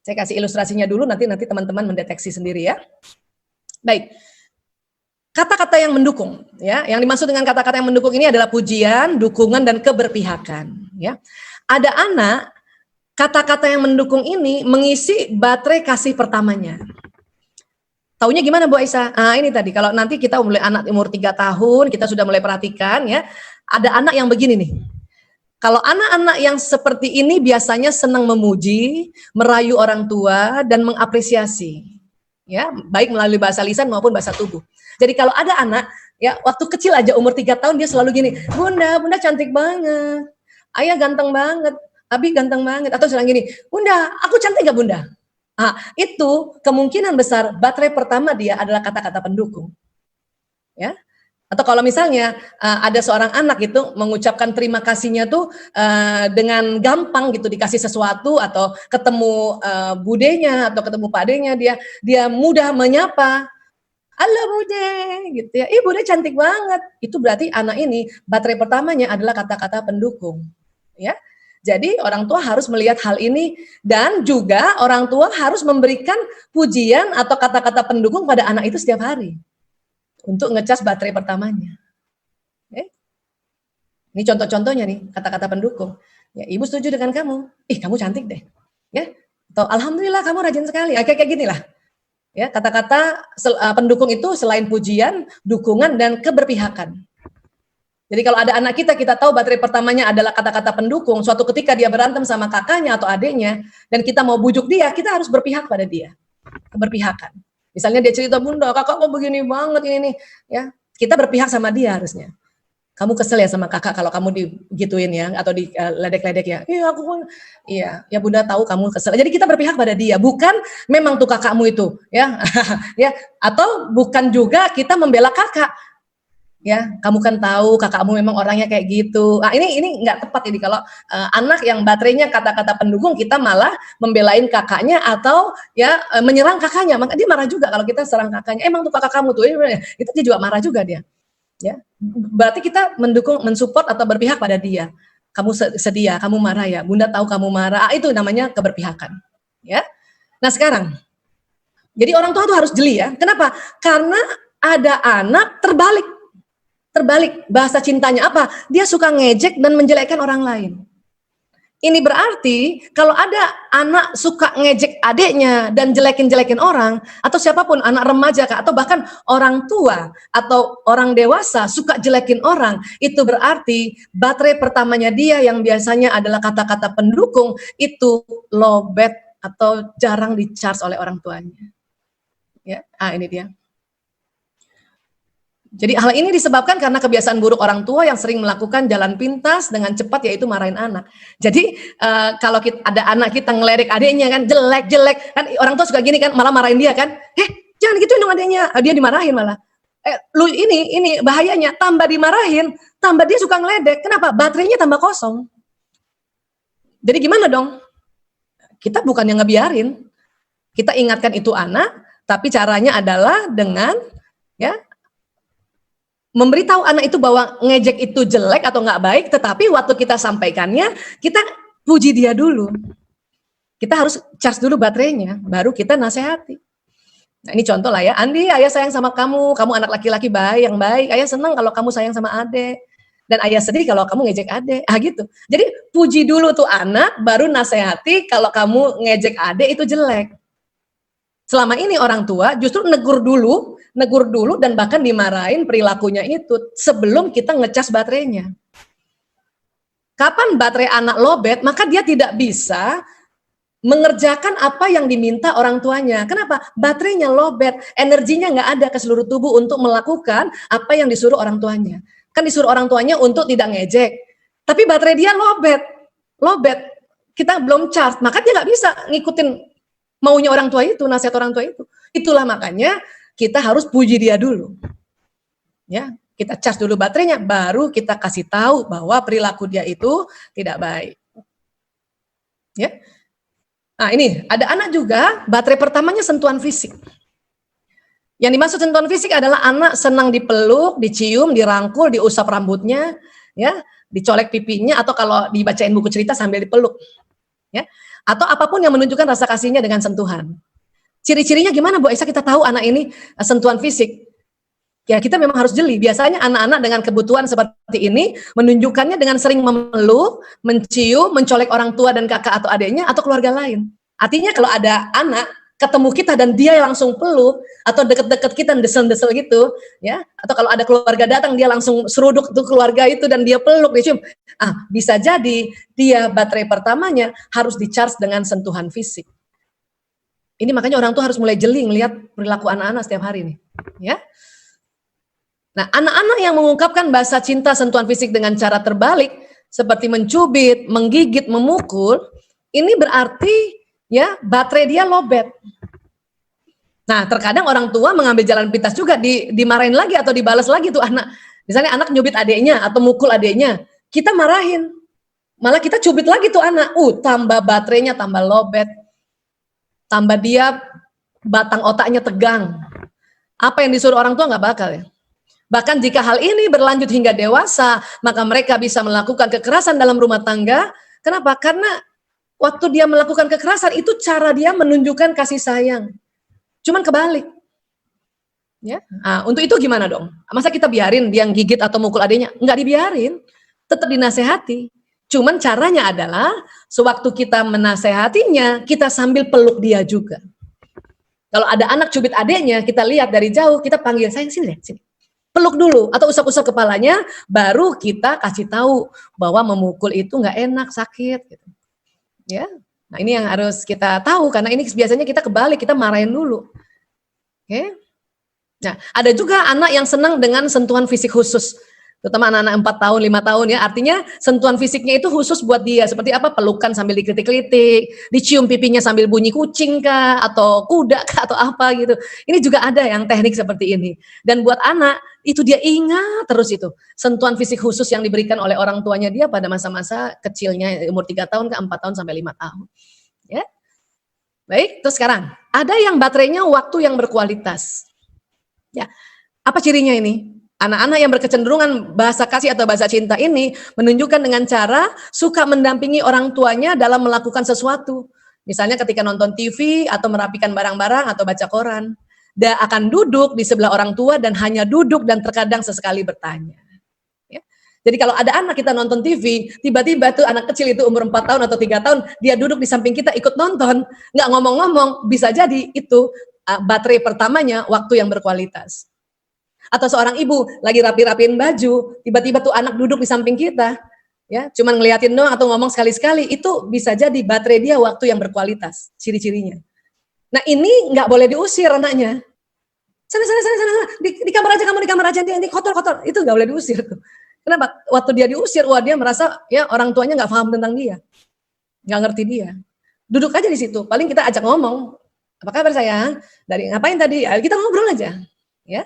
saya kasih ilustrasinya dulu, nanti teman-teman mendeteksi sendiri ya. Baik, kata-kata yang mendukung, ya, yang dimaksud dengan kata-kata yang mendukung ini adalah pujian, dukungan, dan keberpihakan. Ya, ada anak kata-kata yang mendukung ini mengisi baterai kasih pertamanya. Taunya gimana Bu Aisyah? Ini tadi, kalau nanti kita mulai anak umur 3 tahun, kita sudah mulai perhatikan ya, ada anak yang begini nih. Kalau anak-anak yang seperti ini biasanya senang memuji, merayu orang tua, dan mengapresiasi. Ya, baik melalui bahasa lisan maupun bahasa tubuh. Jadi kalau ada anak, ya waktu kecil aja umur 3 tahun dia selalu gini, Bunda cantik banget, Ayah ganteng banget, Abi ganteng banget, atau selalu gini, Bunda, aku cantik gak Bunda? Nah, itu kemungkinan besar baterai pertama dia adalah kata-kata pendukung. Ya. Atau kalau misalnya ada seorang anak itu mengucapkan terima kasihnya tuh dengan gampang gitu, dikasih sesuatu atau ketemu budenya atau ketemu padenya, dia mudah menyapa. Halo Bude, gitu ya. Bude cantik banget. Itu berarti anak ini baterai pertamanya adalah kata-kata pendukung. Ya. Jadi orang tua harus melihat hal ini, dan juga orang tua harus memberikan pujian atau kata-kata pendukung pada anak itu setiap hari untuk ngecas baterai pertamanya. Ini contoh-contohnya nih kata-kata pendukung. Ya, Ibu setuju dengan kamu. Kamu cantik deh. Ya. Atau alhamdulillah kamu rajin sekali. Kayak gini lah. Ya, kata-kata pendukung itu selain pujian, dukungan, dan keberpihakan. Jadi kalau ada anak kita tahu baterai pertamanya adalah kata-kata pendukung. Suatu ketika dia berantem sama kakaknya atau adiknya, dan kita mau bujuk dia, kita harus berpihak pada dia. Keberpihakan. Misalnya dia cerita, Bunda, kakak kok begini banget ini nih. Ya, kita berpihak sama dia harusnya. Kamu kesel ya sama kakak kalau kamu digituin ya, atau diledek-ledek ya. Iya, aku pun, iya, ya Bunda tahu kamu kesel. Jadi kita berpihak pada dia, bukan memang tuh kakakmu itu, ya, ya. Atau bukan juga kita membela kakak. Ya, kamu kan tahu kakakmu memang orangnya kayak gitu. Ini nggak tepat ini kalau anak yang baterainya kata-kata pendukung, kita malah membelain kakaknya atau ya menyerang kakaknya. Maka dia marah juga kalau kita serang kakaknya. Emang tuh kakak kamu tuh, itu dia juga marah juga dia. Ya, berarti kita mendukung, mensupport atau berpihak pada dia. Kamu sedia, kamu marah ya. Bunda tahu kamu marah. Itu namanya keberpihakan. Ya. Nah sekarang, jadi orang tua tuh harus jeli ya. Kenapa? Karena ada anak terbalik. Terbalik, bahasa cintanya apa? Dia suka ngejek dan menjelekkan orang lain. Ini berarti kalau ada anak suka ngejek adiknya dan jelekin-jelekin orang, atau siapapun, anak remaja atau bahkan orang tua atau orang dewasa suka jelekin orang, itu berarti baterai pertamanya dia yang biasanya adalah kata-kata pendukung, itu low bat atau jarang di-charge oleh orang tuanya. Ya, ini dia. Jadi hal ini disebabkan karena kebiasaan buruk orang tua yang sering melakukan jalan pintas dengan cepat, yaitu marahin anak. Jadi kalau ada anak kita ngelerik adiknya kan, jelek kan, orang tua suka gini kan, malah marahin dia kan, jangan gituin dong adiknya, dia dimarahin malah. Lu ini bahayanya, tambah dimarahin, tambah dia suka ngeledek. Kenapa? Baterainya tambah kosong. Jadi gimana dong? Kita bukan yang ngebiarin, kita ingatkan itu anak, tapi caranya adalah dengan memberitahu anak itu bahwa ngejek itu jelek atau nggak baik, tetapi waktu kita sampaikannya, kita puji dia dulu. Kita harus charge dulu baterainya, baru kita nasihati. Nah ini contoh lah ya, Andi, ayah sayang sama kamu anak laki-laki yang baik, ayah senang kalau kamu sayang sama adek, dan ayah sedih kalau kamu ngejek adek, gitu. Jadi puji dulu tuh anak, baru nasihati kalau kamu ngejek adek itu jelek. Selama ini orang tua justru negur dulu dan bahkan dimarahin perilakunya itu sebelum kita ngecas baterainya. Kapan baterai anak lowbat, maka dia tidak bisa mengerjakan apa yang diminta orang tuanya. Kenapa? Baterainya lowbat, energinya nggak ada ke seluruh tubuh untuk melakukan apa yang disuruh orang tuanya. Kan disuruh orang tuanya untuk tidak ngejek, tapi baterai dia lowbat, kita belum charge, maka dia nggak bisa ngikutin maunya orang tua itu, nasihat orang tua itu. Itulah makanya kita harus puji dia dulu. Ya, kita charge dulu baterainya, baru kita kasih tahu bahwa perilaku dia itu tidak baik. Ya. Nah, ini ada anak juga, baterai pertamanya sentuhan fisik. Yang dimaksud sentuhan fisik adalah anak senang dipeluk, dicium, dirangkul, diusap rambutnya, ya, dicolek pipinya, atau kalau dibacain buku cerita sambil dipeluk. Ya. Atau apapun yang menunjukkan rasa kasihnya dengan sentuhan. Ciri-cirinya gimana Bu Aisyah kita tahu anak ini sentuhan fisik? Ya kita memang harus jeli. Biasanya anak-anak dengan kebutuhan seperti ini menunjukkannya dengan sering memeluk, mencium, mencolek orang tua dan kakak atau adiknya atau keluarga lain. Artinya kalau ada anak ketemu kita dan dia langsung peluk atau deket-deket kita desel-desel gitu, ya. Atau kalau ada keluarga datang dia langsung seruduk tuh keluarga itu dan dia peluk, dia cium. Bisa jadi dia baterai pertamanya harus di-charge dengan sentuhan fisik. Ini makanya orang tua harus mulai jeli ngelihat perilaku anak-anak setiap hari nih, ya. Nah, anak-anak yang mengungkapkan bahasa cinta sentuhan fisik dengan cara terbalik seperti mencubit, menggigit, memukul, ini berarti ya baterai dia lowbat. Nah, terkadang orang tua mengambil jalan pintas juga, dimarahin lagi atau dibalas lagi tuh anak. Misalnya anak nyubit adiknya atau mukul adiknya, kita marahin. Malah kita cubit lagi tuh anak. Tambah baterainya tambah lowbat. Tambah dia batang otaknya tegang. Apa yang disuruh orang tua nggak bakal ya. Bahkan jika hal ini berlanjut hingga dewasa, maka mereka bisa melakukan kekerasan dalam rumah tangga. Kenapa? Karena waktu dia melakukan kekerasan itu cara dia menunjukkan kasih sayang. Cuman kebalik. Ya. Untuk itu gimana dong? Masa kita biarin dia gigit atau mukul adiknya? Enggak dibiarin. Tetap dinasehati. Cuman caranya adalah sewaktu kita menasehatinya, kita sambil peluk dia juga. Kalau ada anak cubit adiknya, kita lihat dari jauh, kita panggil, sayang sini deh, sini. Peluk dulu atau usap-usap kepalanya, baru kita kasih tahu bahwa memukul itu nggak enak, sakit. Gitu. Ya, nah ini yang harus kita tahu karena ini biasanya kita kebalik, kita marahin dulu. Oke? Nah, ada juga anak yang senang dengan sentuhan fisik khusus, terutama anak-anak 4 tahun, 5 tahun ya. Artinya sentuhan fisiknya itu khusus buat dia. Seperti apa? Pelukan sambil dikritik-kritik, dicium pipinya sambil bunyi kucing kah, atau kuda kah, atau apa gitu. Ini juga ada yang teknik seperti ini. Dan buat anak, itu dia ingat terus itu. Sentuhan fisik khusus yang diberikan oleh orang tuanya dia pada masa-masa kecilnya, umur 3 tahun ke 4 tahun sampai 5 tahun. Ya. Baik, terus sekarang. Ada yang baterainya waktu yang berkualitas. Ya. Apa cirinya ini? Anak-anak yang berkecenderungan bahasa kasih atau bahasa cinta ini menunjukkan dengan cara suka mendampingi orang tuanya dalam melakukan sesuatu. Misalnya ketika nonton TV atau merapikan barang-barang atau baca koran. dia akan duduk di sebelah orang tua dan hanya duduk dan terkadang sesekali bertanya. Ya. Jadi kalau ada anak kita nonton TV, tiba-tiba tuh anak kecil itu umur 4 tahun atau 3 tahun, dia duduk di samping kita ikut nonton, nggak ngomong-ngomong, bisa jadi itu baterai pertamanya waktu yang berkualitas. Atau seorang ibu lagi rapi-rapiin baju, tiba-tiba tuh anak duduk di samping kita, ya, cuman ngeliatin doang atau ngomong sekali-sekali, itu bisa jadi baterai dia waktu yang berkualitas, ciri-cirinya. Nah ini nggak boleh diusir anaknya. Sana, di kamar aja, kamu di kamar aja, ini kotor, itu nggak boleh diusir tuh. Kenapa? Waktu dia diusir, wah dia merasa ya orang tuanya nggak paham tentang dia, nggak ngerti dia. Duduk aja di situ, paling kita ajak ngomong, apa kabar sayang? Dari ngapain tadi? Ya, kita ngobrol aja, ya.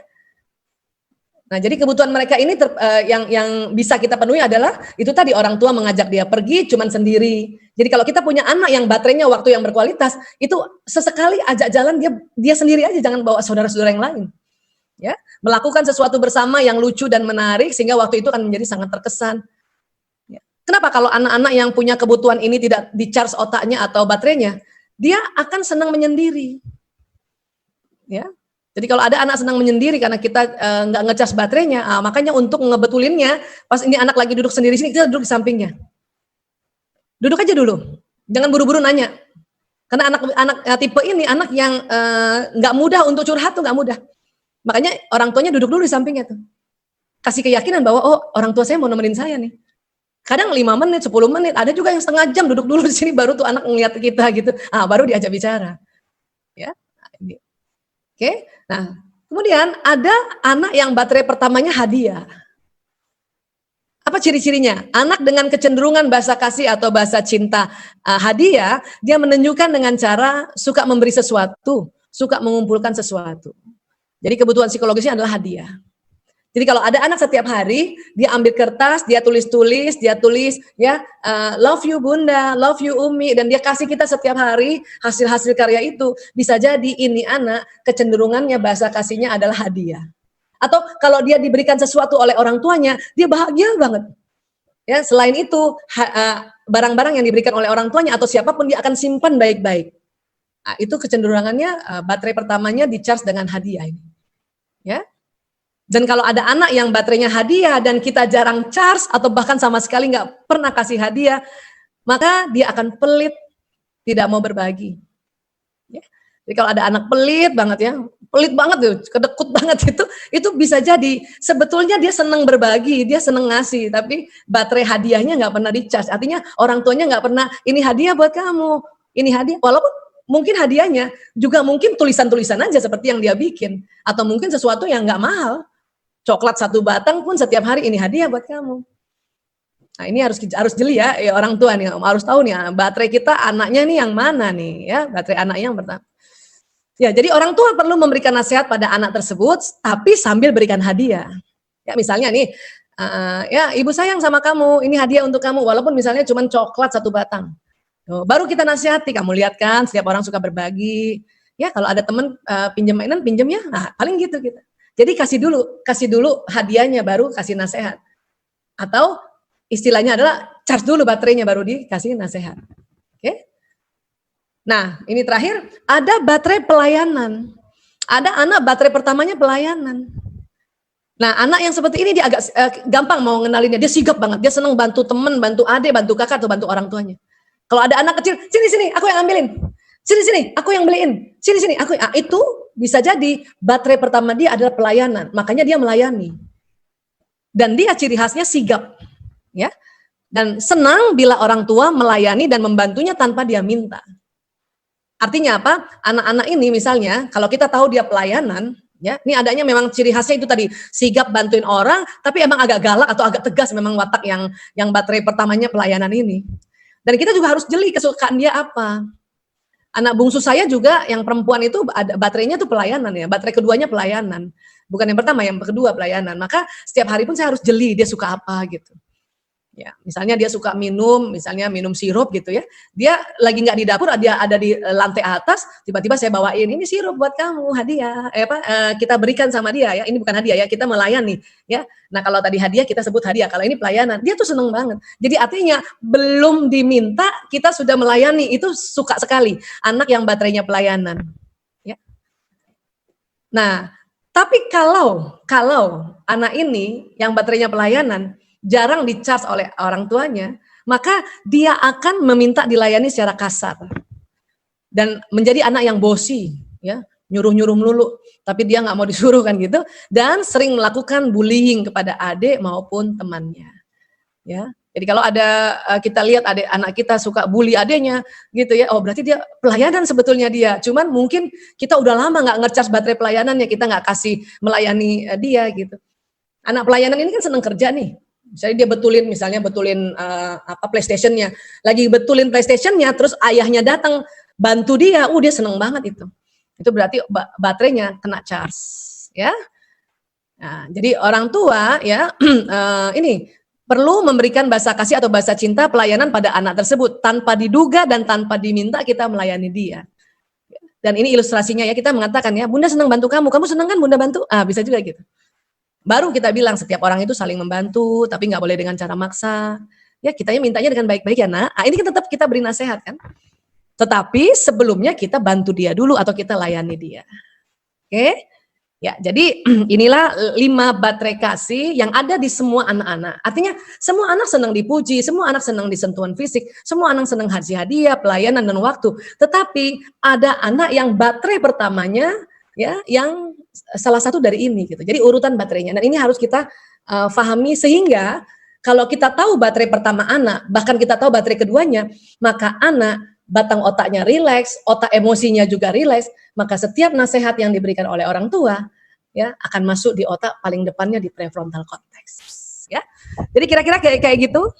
Nah, jadi kebutuhan mereka ini yang bisa kita penuhi adalah itu tadi, orang tua mengajak dia pergi cuman sendiri. Jadi kalau kita punya anak yang baterainya waktu yang berkualitas, itu sesekali ajak jalan dia sendiri aja, jangan bawa saudara-saudara yang lain. Ya, melakukan sesuatu bersama yang lucu dan menarik sehingga waktu itu akan menjadi sangat terkesan. Ya. Kenapa kalau anak-anak yang punya kebutuhan ini tidak di-charge otaknya atau baterainya, dia akan senang menyendiri. Ya. Jadi kalau ada anak senang menyendiri karena kita nggak ngecas baterainya, makanya untuk ngebetulinnya, pas ini anak lagi duduk sendiri sini, kita duduk di sampingnya. Duduk aja dulu, jangan buru-buru nanya. Karena anak tipe ini anak yang nggak mudah untuk curhat tuh, nggak mudah. Makanya orang tuanya duduk dulu di sampingnya tuh. Kasih keyakinan bahwa oh orang tua saya mau nemenin saya nih. Kadang 5 menit, 10 menit, ada juga yang setengah jam duduk dulu di sini baru tuh anak ngeliat kita gitu. Baru diajak bicara. Ya. Oke. Nah, kemudian ada anak yang baterai pertamanya hadiah. Apa ciri-cirinya? Anak dengan kecenderungan bahasa kasih atau bahasa cinta hadiah, dia menunjukkan dengan cara suka memberi sesuatu, suka mengumpulkan sesuatu. Jadi kebutuhan psikologisnya adalah hadiah. Jadi kalau ada anak setiap hari, dia ambil kertas, dia tulis ya, love you bunda, love you umi, dan dia kasih kita setiap hari hasil-hasil karya itu, bisa jadi ini anak kecenderungannya bahasa kasihnya adalah hadiah. Atau kalau dia diberikan sesuatu oleh orang tuanya, dia bahagia banget. Ya, selain itu barang-barang yang diberikan oleh orang tuanya atau siapapun dia akan simpan baik-baik. Nah, itu kecenderungannya baterai pertamanya di-charge dengan hadiah ini. Ya. Dan kalau ada anak yang baterainya hadiah dan kita jarang charge atau bahkan sama sekali nggak pernah kasih hadiah, maka dia akan pelit, tidak mau berbagi. Ya. Jadi kalau ada anak pelit banget tuh, kedekut banget itu bisa jadi sebetulnya dia senang berbagi, dia senang ngasih, tapi baterai hadiahnya nggak pernah di-charge. Artinya orang tuanya nggak pernah, ini hadiah buat kamu, ini hadiah, walaupun mungkin hadiahnya juga mungkin tulisan-tulisan aja seperti yang dia bikin, atau mungkin sesuatu yang nggak mahal. Coklat 1 batang pun setiap hari ini hadiah buat kamu. Nah ini harus jeli ya orang tua nih, harus tahu nih baterai kita anaknya nih yang mana nih ya, baterai anaknya yang pertama. Ya jadi orang tua perlu memberikan nasihat pada anak tersebut, tapi sambil berikan hadiah. Ya misalnya nih, ya ibu sayang sama kamu, ini hadiah untuk kamu, walaupun misalnya cuma coklat 1 batang. Baru kita nasihati, kamu lihat kan setiap orang suka berbagi. Ya kalau ada teman pinjam mainan, pinjam ya, nah paling gitu kita. Jadi kasih dulu hadiahnya baru kasih nasihat. Atau istilahnya adalah charge dulu baterainya baru dikasih nasihat. Oke? Nah, ini terakhir ada baterai pelayanan. Ada anak baterai pertamanya pelayanan. Nah, anak yang seperti ini dia agak gampang mau ngenalinnya. Dia sigap banget. Dia senang bantu teman, bantu adik, bantu kakak atau bantu orang tuanya. Kalau ada anak kecil, sini aku yang ambilin. Sini aku yang beliin. Sini aku. Itu bisa jadi baterai pertama dia adalah pelayanan. Makanya dia melayani. Dan dia ciri khasnya sigap. Ya. Dan senang bila orang tua melayani dan membantunya tanpa dia minta. Artinya apa? Anak-anak ini misalnya kalau kita tahu dia pelayanan, ya, ini adanya memang ciri khasnya itu tadi, sigap bantuin orang, tapi emang agak galak atau agak tegas memang watak yang baterai pertamanya pelayanan ini. Dan kita juga harus jeli kesukaan dia apa. Anak bungsu saya juga yang perempuan itu ada baterainya tuh pelayanan ya, baterai keduanya pelayanan. Bukan yang pertama, yang kedua pelayanan. Maka setiap hari pun saya harus jeli dia suka apa gitu. Ya, misalnya dia suka minum sirup gitu ya. Dia lagi nggak di dapur, dia ada di lantai atas, tiba-tiba saya bawain ini sirup buat kamu, hadiah. Kita berikan sama dia ya. Ini bukan hadiah ya, kita melayani ya. Nah, kalau tadi hadiah kita sebut hadiah, kalau ini pelayanan. Dia tuh seneng banget. Jadi artinya belum diminta kita sudah melayani, itu suka sekali anak yang baterainya pelayanan. Ya. Nah, tapi kalau anak ini yang baterainya pelayanan jarang di-charge oleh orang tuanya, maka dia akan meminta dilayani secara kasar dan menjadi anak yang bosi, ya, nyuruh-nyuruh melulu, tapi dia nggak mau disuruh kan gitu, dan sering melakukan bullying kepada adik maupun temannya, ya. Jadi kalau ada kita lihat anak kita suka bully adiknya gitu ya, oh berarti dia pelayanan sebetulnya dia. Cuman mungkin kita udah lama nggak ngecas baterai pelayanannya, kita nggak kasih melayani dia gitu. Anak pelayanan ini kan seneng kerja nih. Misalnya dia betulin PlayStation-nya. Lagi betulin PlayStation-nya, terus ayahnya datang bantu dia, dia seneng banget itu. Itu berarti baterainya kena charge, ya. Nah, jadi orang tua ya ini perlu memberikan bahasa kasih atau bahasa cinta pelayanan pada anak tersebut tanpa diduga dan tanpa diminta kita melayani dia. Dan ini ilustrasinya ya, kita mengatakan ya, Bunda senang bantu kamu senang kan Bunda bantu? Bisa juga gitu. Baru kita bilang setiap orang itu saling membantu, tapi nggak boleh dengan cara maksa. Ya kitanya mintanya dengan baik-baik ya nak. Ini kan tetap kita beri nasihat kan. Tetapi sebelumnya kita bantu dia dulu atau kita layani dia. Oke? Ya, jadi inilah 5 baterai kasih yang ada di semua anak-anak. Artinya semua anak senang dipuji, semua anak senang disentuhan fisik, semua anak senang kasih hadiah, pelayanan dan waktu. Tetapi ada anak yang baterai pertamanya ya yang salah satu dari ini gitu. Jadi urutan baterainya. Dan ini harus kita pahami sehingga kalau kita tahu baterai pertama anak, bahkan kita tahu baterai keduanya, maka anak batang otaknya rileks, otak emosinya juga rileks, maka setiap nasihat yang diberikan oleh orang tua ya akan masuk di otak paling depannya di prefrontal cortex ya. Jadi kira-kira kayak gitu.